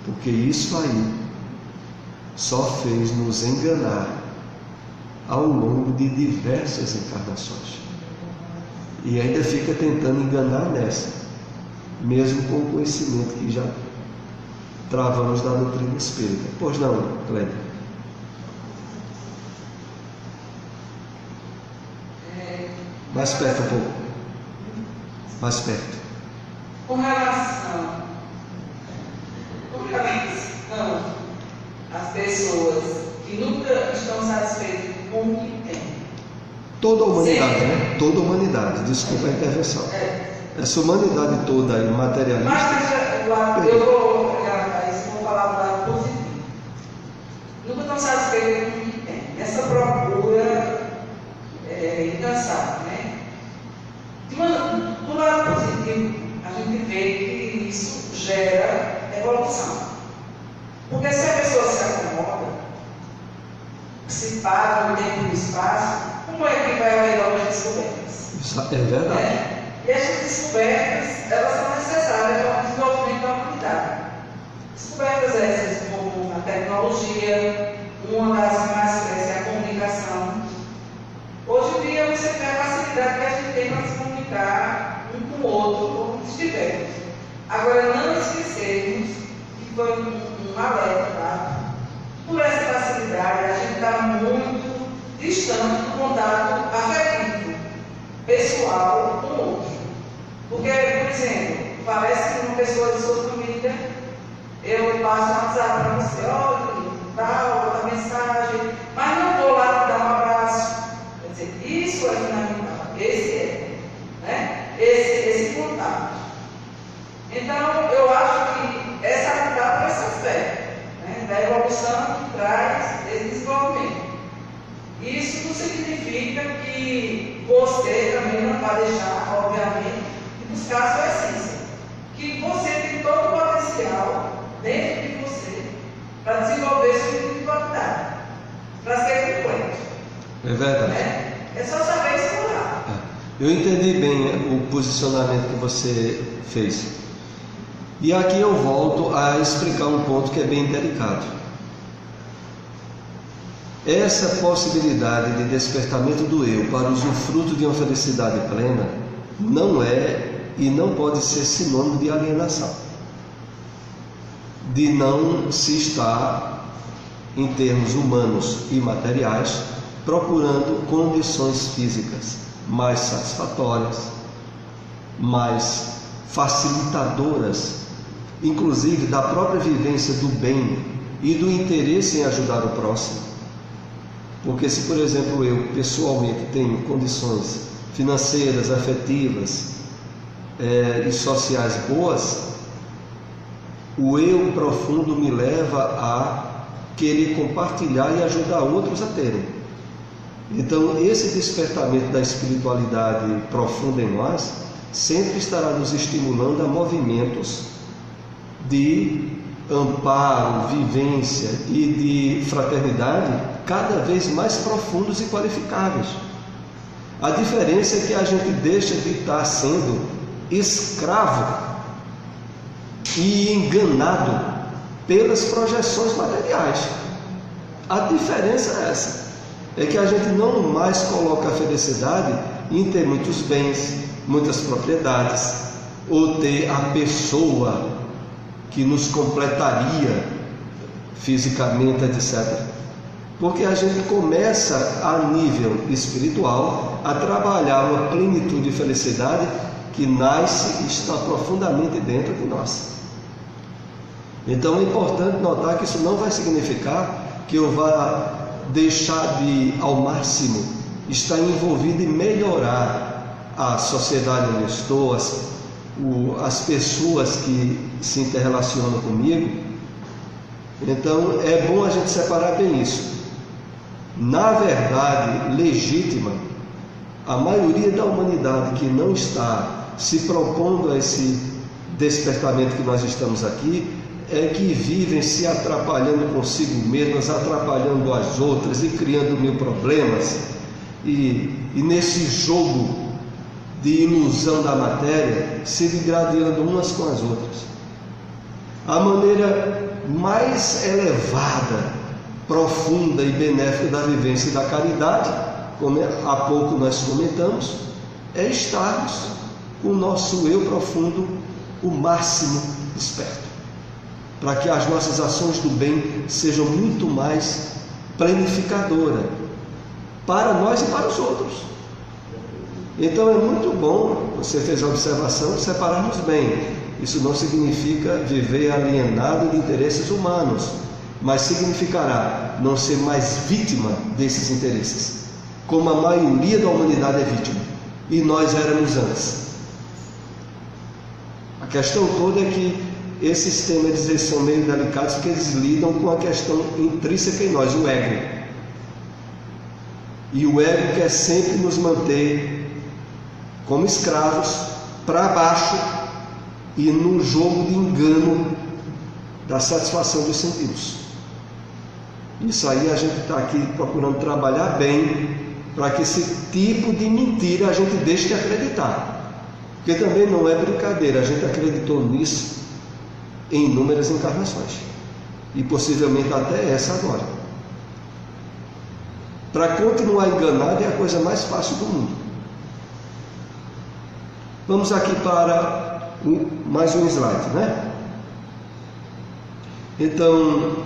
porque isso aí só fez nos enganar ao longo de diversas encarnações, e ainda fica tentando enganar nessa, mesmo com o conhecimento que já travamos da doutrina espírita. Pois não, Cléber? Mais perto um pouco. Mais perto. Com relação às pessoas que nunca estão satisfeitas com o que têm. Toda a humanidade, né? Toda a humanidade. Desculpa a intervenção. Essa humanidade toda aí, materialista. Mas eu vou falar do lado positivo. Nunca estão satisfeitos com o que tem. Essa procura incansável, né? Do lado positivo, a gente vê que isso gera evolução. Porque se a pessoa se acomoda, se para no tempo e no espaço, como é que vai haver novas descobertas? Isso é verdade. E essas descobertas, elas são necessárias para o desenvolvimento da humanidade. Descobertas essas como a tecnologia, uma das mais cresce é a comunicação. Hoje em dia você tem a facilidade que a gente tem para se comunicar um com o outro, como estivermos. Agora, não esquecermos que foi um alerta, tá? Por essa facilidade, a gente está muito distante do contato afetivo, pessoal, com o outro. Porque, por exemplo, parece que uma pessoa de sua família, eu passo um WhatsApp para você, olha, tal, outra mensagem, mas não vou lá dar um abraço. Quer dizer, isso é fundamental, esse contato. Então, eu acho que essa está por esse aspecto, né, da evolução que traz esse desenvolvimento. Isso não significa que você também não vai deixar, obviamente, de buscar a sua essência. Que você tem todo o potencial dentro de você para desenvolver sua individualidade, para ser completo. É verdade. É só saber explorar. Eu entendi bem o posicionamento que você fez. E aqui eu volto a explicar um ponto que é bem delicado. essa possibilidade de despertamento do eu para o usufruto de uma felicidade plena não é e não pode ser sinônimo de alienação, de não se estar, em termos humanos e materiais, procurando condições físicas mais satisfatórias, mais facilitadoras, inclusive da própria vivência do bem e do interesse em ajudar o próximo. Porque se, por exemplo, eu pessoalmente tenho condições financeiras, afetivas e sociais boas, o eu profundo me leva a querer compartilhar e ajudar outros a terem. Então, esse despertamento da espiritualidade profunda em nós sempre estará nos estimulando a movimentos de amparo, vivência e de fraternidade cada vez mais profundos e qualificáveis. A diferença é que a gente deixa de estar sendo escravo e enganado pelas projeções materiais. A diferença é essa, é que a gente não mais coloca a felicidade em ter muitos bens, muitas propriedades, ou ter a pessoa que nos completaria fisicamente, etc. Porque a gente começa a nível espiritual a trabalhar uma plenitude de felicidade que nasce e está profundamente dentro de nós. Então é importante notar que isso não vai significar que eu vá deixar de, ao máximo, estar envolvido em melhorar a sociedade onde eu estou, as pessoas que se interrelacionam comigo. Então é bom a gente separar bem isso. Na verdade legítima, a maioria da humanidade que não está se propondo a esse despertamento que nós estamos aqui, é que vivem se atrapalhando consigo mesmas, atrapalhando as outras e criando mil problemas, e nesse jogo de ilusão da matéria, se degradando umas com as outras. A maneira mais elevada, profunda e benéfica da vivência e da caridade, como há pouco nós comentamos, é estarmos com o nosso eu profundo o máximo desperto, para que as nossas ações do bem sejam muito mais planificadoras para nós e para os outros. Então é muito bom, você fez a observação, separarmos bem. Isso não significa viver alienado de interesses humanos, mas significará não ser mais vítima desses interesses, como a maioria da humanidade é vítima, e nós éramos antes. A questão toda é que esses temas são meio delicados, porque eles lidam com a questão intrínseca em nós, o ego. E o ego quer sempre nos manter como escravos, para baixo e no jogo de engano da satisfação dos sentidos. Isso aí a gente está aqui procurando trabalhar bem, para que esse tipo de mentira a gente deixe de acreditar. Porque também não é brincadeira, a gente acreditou nisso em inúmeras encarnações, e possivelmente até essa agora. Para continuar enganado é a coisa mais fácil do mundo. Vamos aqui para mais um slide, né? Então,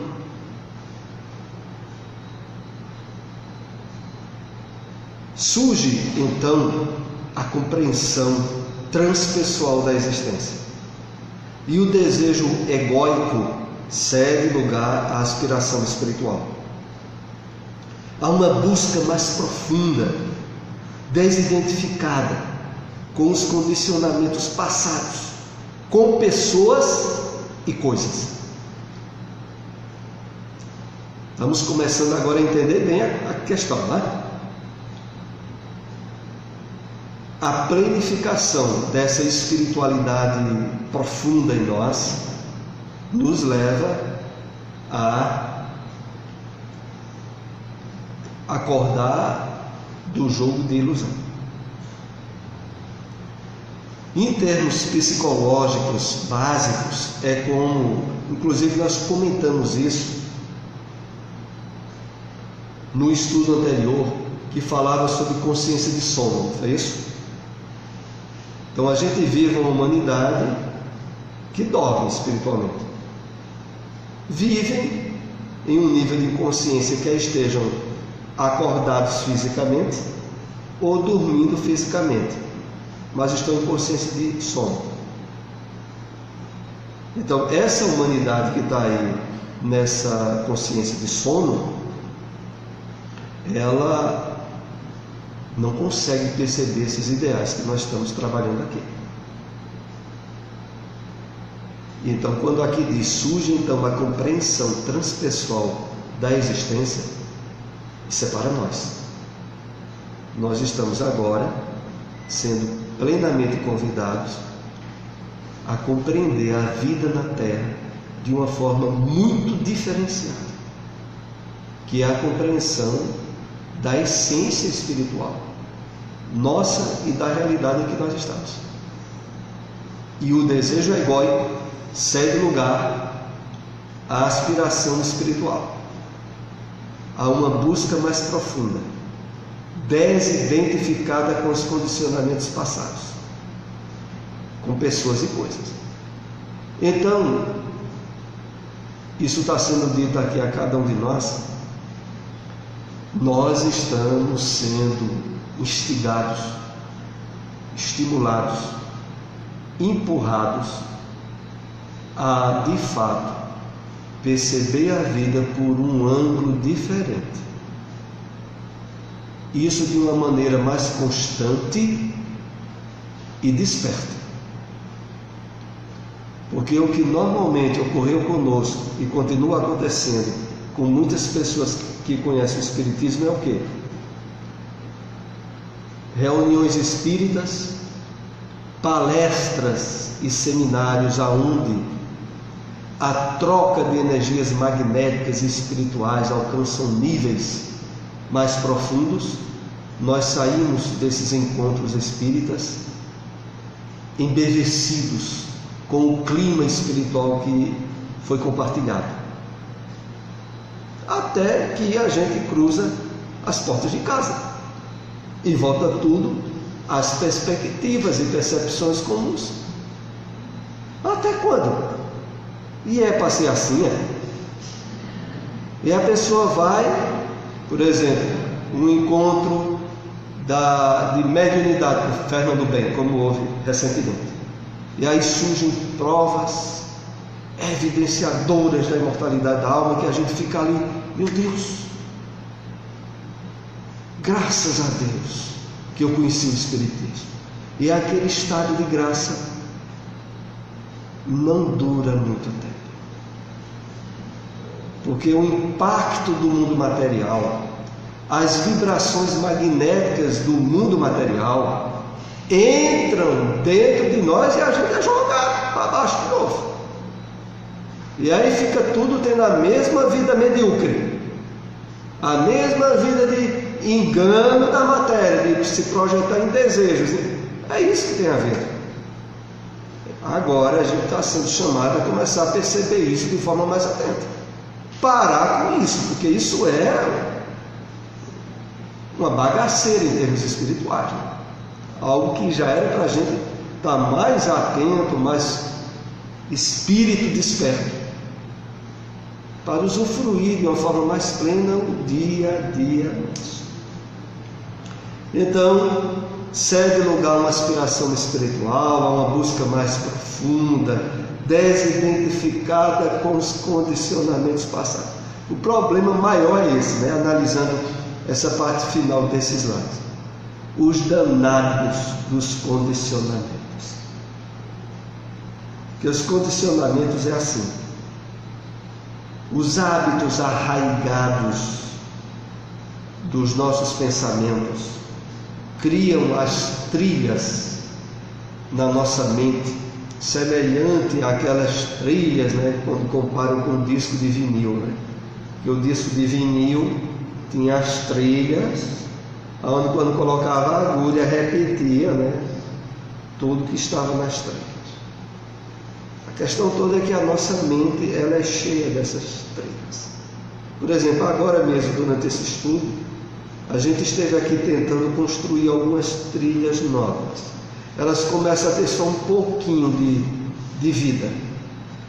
surge então a compreensão transpessoal da existência, e o desejo egóico cede lugar à aspiração espiritual. Há uma busca mais profunda, desidentificada com os condicionamentos passados, com pessoas e coisas. Estamos começando agora a entender bem a questão, né? A planificação dessa espiritualidade profunda em nós nos leva a acordar do jogo de ilusão. Em termos psicológicos básicos, é como, inclusive nós comentamos isso no estudo anterior que falava sobre consciência de sono, foi isso? Então a gente vive uma humanidade que dorme espiritualmente. Vivem em um nível de consciência que estejam acordados fisicamente ou dormindo fisicamente, mas estão em consciência de sono. Então essa humanidade que está aí nessa consciência de sono, ela não consegue perceber esses ideais que nós estamos trabalhando aqui. Então, quando aqui diz, surge então a compreensão transpessoal da existência, isso é para nós. Nós estamos agora sendo plenamente convidados a compreender a vida na Terra de uma forma muito diferenciada, que é a compreensão da essência espiritual nossa e da realidade em que nós estamos. E o desejo egóico cede lugar à aspiração espiritual, a uma busca mais profunda, desidentificada com os condicionamentos passados, com pessoas e coisas. Então, isso está sendo dito aqui a cada um de nós. Nós estamos sendo instigados, estimulados, empurrados a, de fato, perceber a vida por um ângulo diferente. Isso de uma maneira mais constante e desperta. Porque o que normalmente ocorreu conosco e continua acontecendo com muitas pessoas que conhecem o Espiritismo é o quê? Reuniões espíritas, palestras e seminários aonde a troca de energias magnéticas e espirituais alcançam níveis mais profundos. Nós saímos desses encontros espíritas embevecidos com o clima espiritual que foi compartilhado, até que a gente cruza as portas de casa e volta tudo às perspectivas e percepções comuns. Até quando? E é para ser assim, é? E a pessoa vai, por exemplo, um encontro de mediunidade com Fernando Bem, como houve recentemente. E aí surgem provas evidenciadoras da imortalidade da alma, que a gente fica ali, meu Deus, graças a Deus que eu conheci o Espiritismo. E aquele estado de graça não dura muito tempo, porque o impacto do mundo material, as vibrações magnéticas do mundo material entram dentro de nós e a gente é jogado para baixo de novo. E aí fica tudo tendo a mesma vida medíocre, a mesma vida de engano da matéria, de se projetar em desejos. É isso que tem a ver. Agora a gente está sendo chamado a começar a perceber isso de forma mais atenta. Parar com isso, porque isso é uma bagaceira em termos espirituais, né? Algo que já era para a gente estar mais atento, mais espírito desperto, para usufruir de uma forma mais plena o dia a dia nosso. Então, cede lugar a uma aspiração espiritual, a uma busca mais profunda, desidentificada com os condicionamentos passados. O problema maior é esse, né? Analisando essa parte final desses lados. Os danados dos condicionamentos. Porque os condicionamentos é assim. Os hábitos arraigados dos nossos pensamentos criam as trilhas na nossa mente, semelhante àquelas trilhas, né, quando comparam com o disco de vinil, né? Que o disco de vinil tinha as trilhas, onde quando colocava a agulha repetia, né, tudo que estava nas trilhas. A questão toda é que a nossa mente ela é cheia dessas trilhas. Por exemplo, agora mesmo, durante esse estudo, a gente esteve aqui tentando construir algumas trilhas novas. Elas começam a ter só um pouquinho de vida,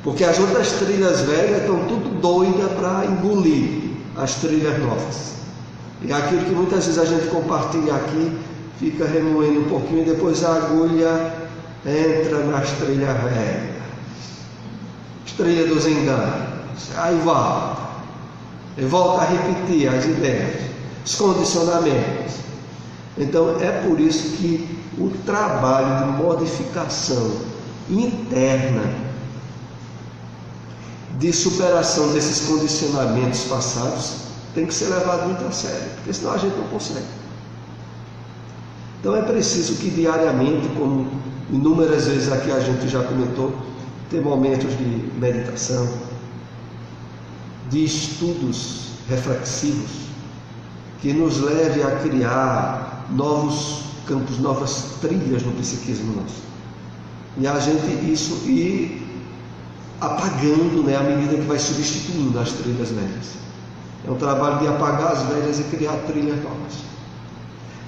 porque as outras trilhas velhas estão tudo doidas para engolir as trilhas novas. E aquilo que muitas vezes a gente compartilha aqui, fica remoendo um pouquinho e depois a agulha entra nas trilhas velhas, as trilhas dos enganos, aí volta, e volta a repetir as ideias, os condicionamentos. Então é por isso que o trabalho de modificação interna, de superação desses condicionamentos passados, tem que ser levado muito a sério, porque senão a gente não consegue. Então é preciso que diariamente, como inúmeras vezes aqui a gente já comentou, ter momentos de meditação, de estudos reflexivos, que nos leve a criar novos campos, novas trilhas no psiquismo nosso. E a gente isso ir apagando, à medida que vai substituindo as trilhas velhas. É um trabalho de apagar as velhas e criar trilhas novas.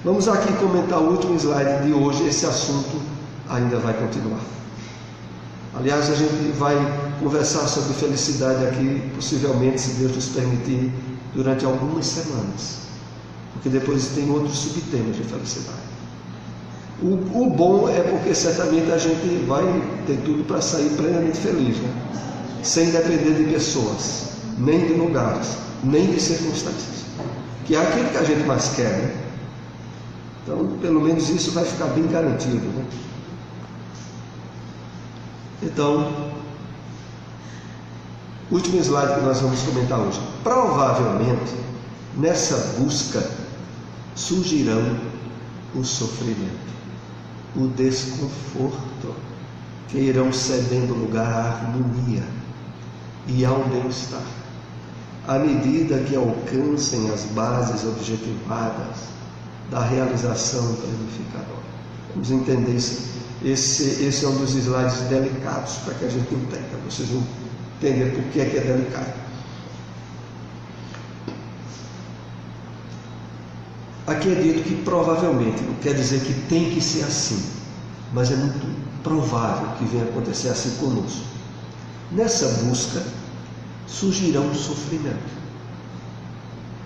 Vamos aqui comentar o último slide de hoje. Esse assunto ainda vai continuar. Aliás, a gente vai conversar sobre felicidade aqui, possivelmente, se Deus nos permitir, durante algumas semanas, porque depois tem outros subtemas de felicidade. O bom é porque certamente a gente vai ter tudo para sair plenamente feliz, sem depender de pessoas, nem de lugares, nem de circunstâncias, que é aquilo que a gente mais quer, Então, pelo menos isso vai ficar bem garantido, Então, último slide que nós vamos comentar hoje. Provavelmente, nessa busca, surgirão o sofrimento, o desconforto, que irão cedendo lugar à harmonia e ao bem-estar, à medida que alcancem as bases objetivadas da realização planificadora. Vamos entender isso. Esse é um dos slides delicados para que a gente entenda. Vocês vão entender por que é delicado. Aqui é dito que provavelmente, não quer dizer que tem que ser assim, mas é muito provável que venha acontecer assim conosco. Nessa busca surgirá um sofrimento.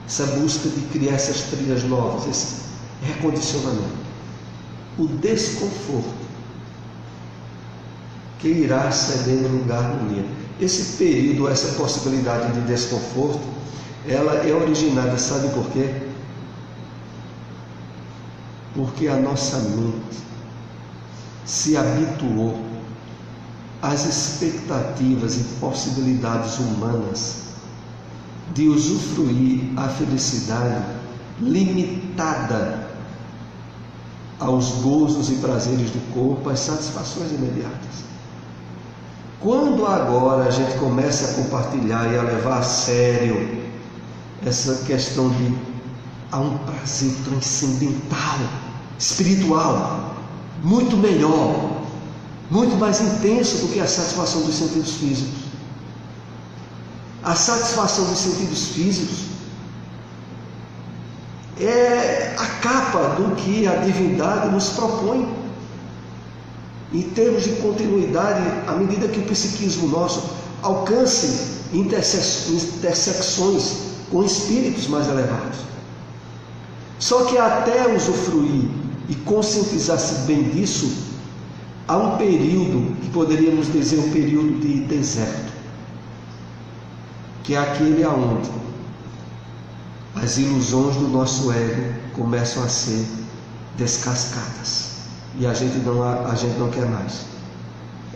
Essa busca de criar essas trilhas novas, esse recondicionamento, o desconforto que irá cedendo lugar à harmonia. Esse período, essa possibilidade de desconforto, ela é originada, sabe por quê? Porque a nossa mente se habituou às expectativas e possibilidades humanas de usufruir a felicidade limitada aos gozos e prazeres do corpo, às satisfações imediatas. Quando agora a gente começa a compartilhar e a levar a sério essa questão de há um prazer transcendental, espiritual, muito melhor, muito mais intenso do que a satisfação dos sentidos físicos. A satisfação dos sentidos físicos é a capa do que a divindade nos propõe. Em termos de continuidade, à medida que o psiquismo nosso alcance intersecções com espíritos mais elevados. Só que até usufruir e conscientizar-se bem disso, há um período que poderíamos dizer um período de deserto, que é aquele aonde as ilusões do nosso ego começam a ser descascadas e a gente não quer mais.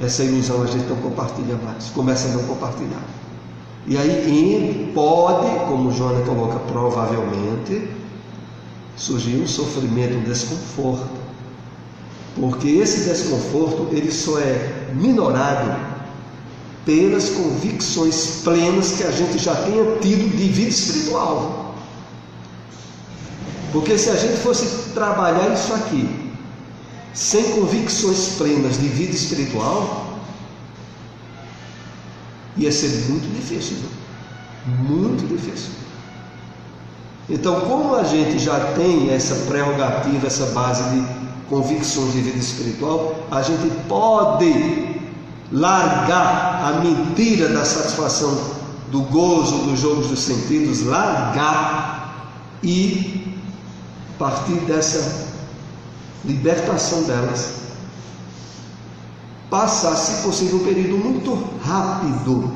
Essa ilusão a gente não compartilha mais, começa a não compartilhar. E aí pode, como Joana coloca, provavelmente surgir um sofrimento, um desconforto, porque esse desconforto ele só é minorado pelas convicções plenas que a gente já tenha tido de vida espiritual. Porque se a gente fosse trabalhar isso aqui sem convicções plenas de vida espiritual, ia ser muito difícil. Muito difícil. Então, como a gente já tem essa prerrogativa, essa base de convicções de vida espiritual, a gente pode largar a mentira da satisfação do gozo, dos jogos dos sentidos, largar e partir dessa libertação delas, passar, se possível, um período muito rápido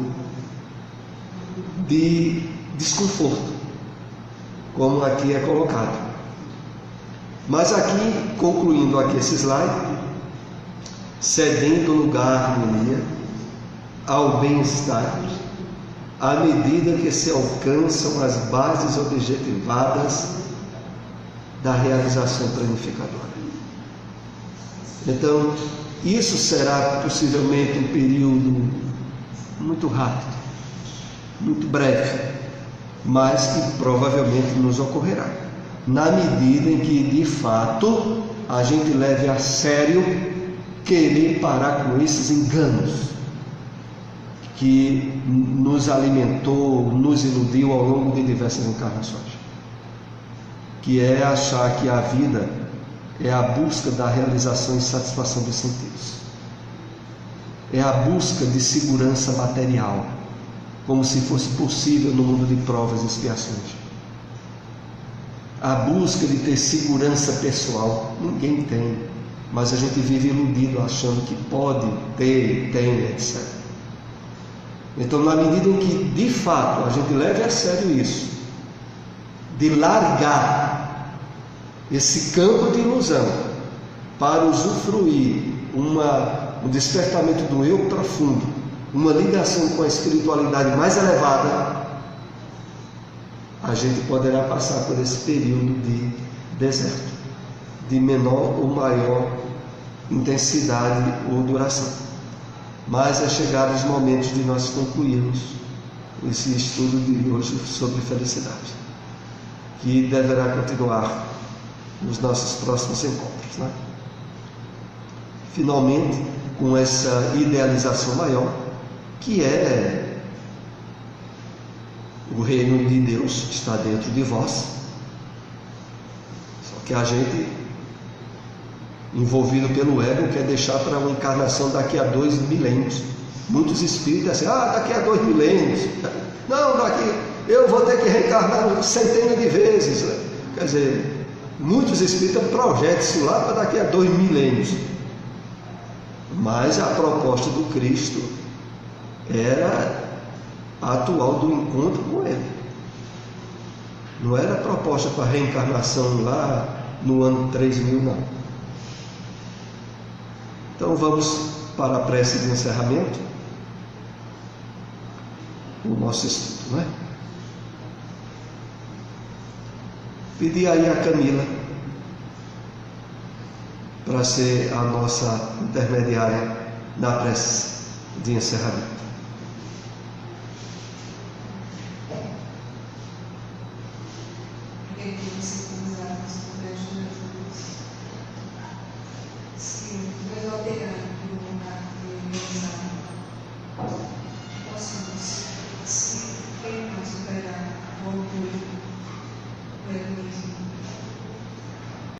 de desconforto, como aqui é colocado. Mas aqui, concluindo aqui esse slide, cedendo lugar à harmonia, ao bem-estar, à medida que se alcançam as bases objetivadas da realização planificadora. Então, isso será possivelmente um período muito rápido, muito breve, mas que provavelmente nos ocorrerá, na medida em que, de fato, a gente leve a sério querer parar com esses enganos que nos alimentou, nos iludiu ao longo de diversas encarnações, que é achar que a vida é a busca da realização e satisfação dos sentidos, é a busca de segurança material, como se fosse possível no mundo de provas e expiações, a busca de ter segurança pessoal. Ninguém tem, mas a gente vive iludido achando que pode ter, tem, etc. Então, na medida em que de fato a gente leve a sério isso, de largar esse campo de ilusão para usufruir um despertamento do eu profundo, uma ligação com a espiritualidade mais elevada, a gente poderá passar por esse período de deserto, de menor ou maior intensidade ou duração. Mas é chegado os momentos de nós concluirmos esse estudo de hoje sobre felicidade, que deverá continuar nos nossos próximos encontros, né? Finalmente, com essa idealização maior, que é o reino de Deus que está dentro de vós. Só que a gente, envolvido pelo ego, quer deixar para uma encarnação daqui a 2 milênios. Muitos espíritas assim, daqui a 2 milênios. Não, daqui eu vou ter que reencarnar centenas de vezes. Quer dizer, muitos espíritas projetam isso lá para daqui a 2 milênios. Mas a proposta do Cristo era a atual do encontro com Ele. Não era a proposta para reencarnação lá no ano 3000, não. Então vamos para a prece de encerramento, o nosso estudo, não é? Pedir aí a Camila para ser a nossa intermediária na prece de encerramento. Sim.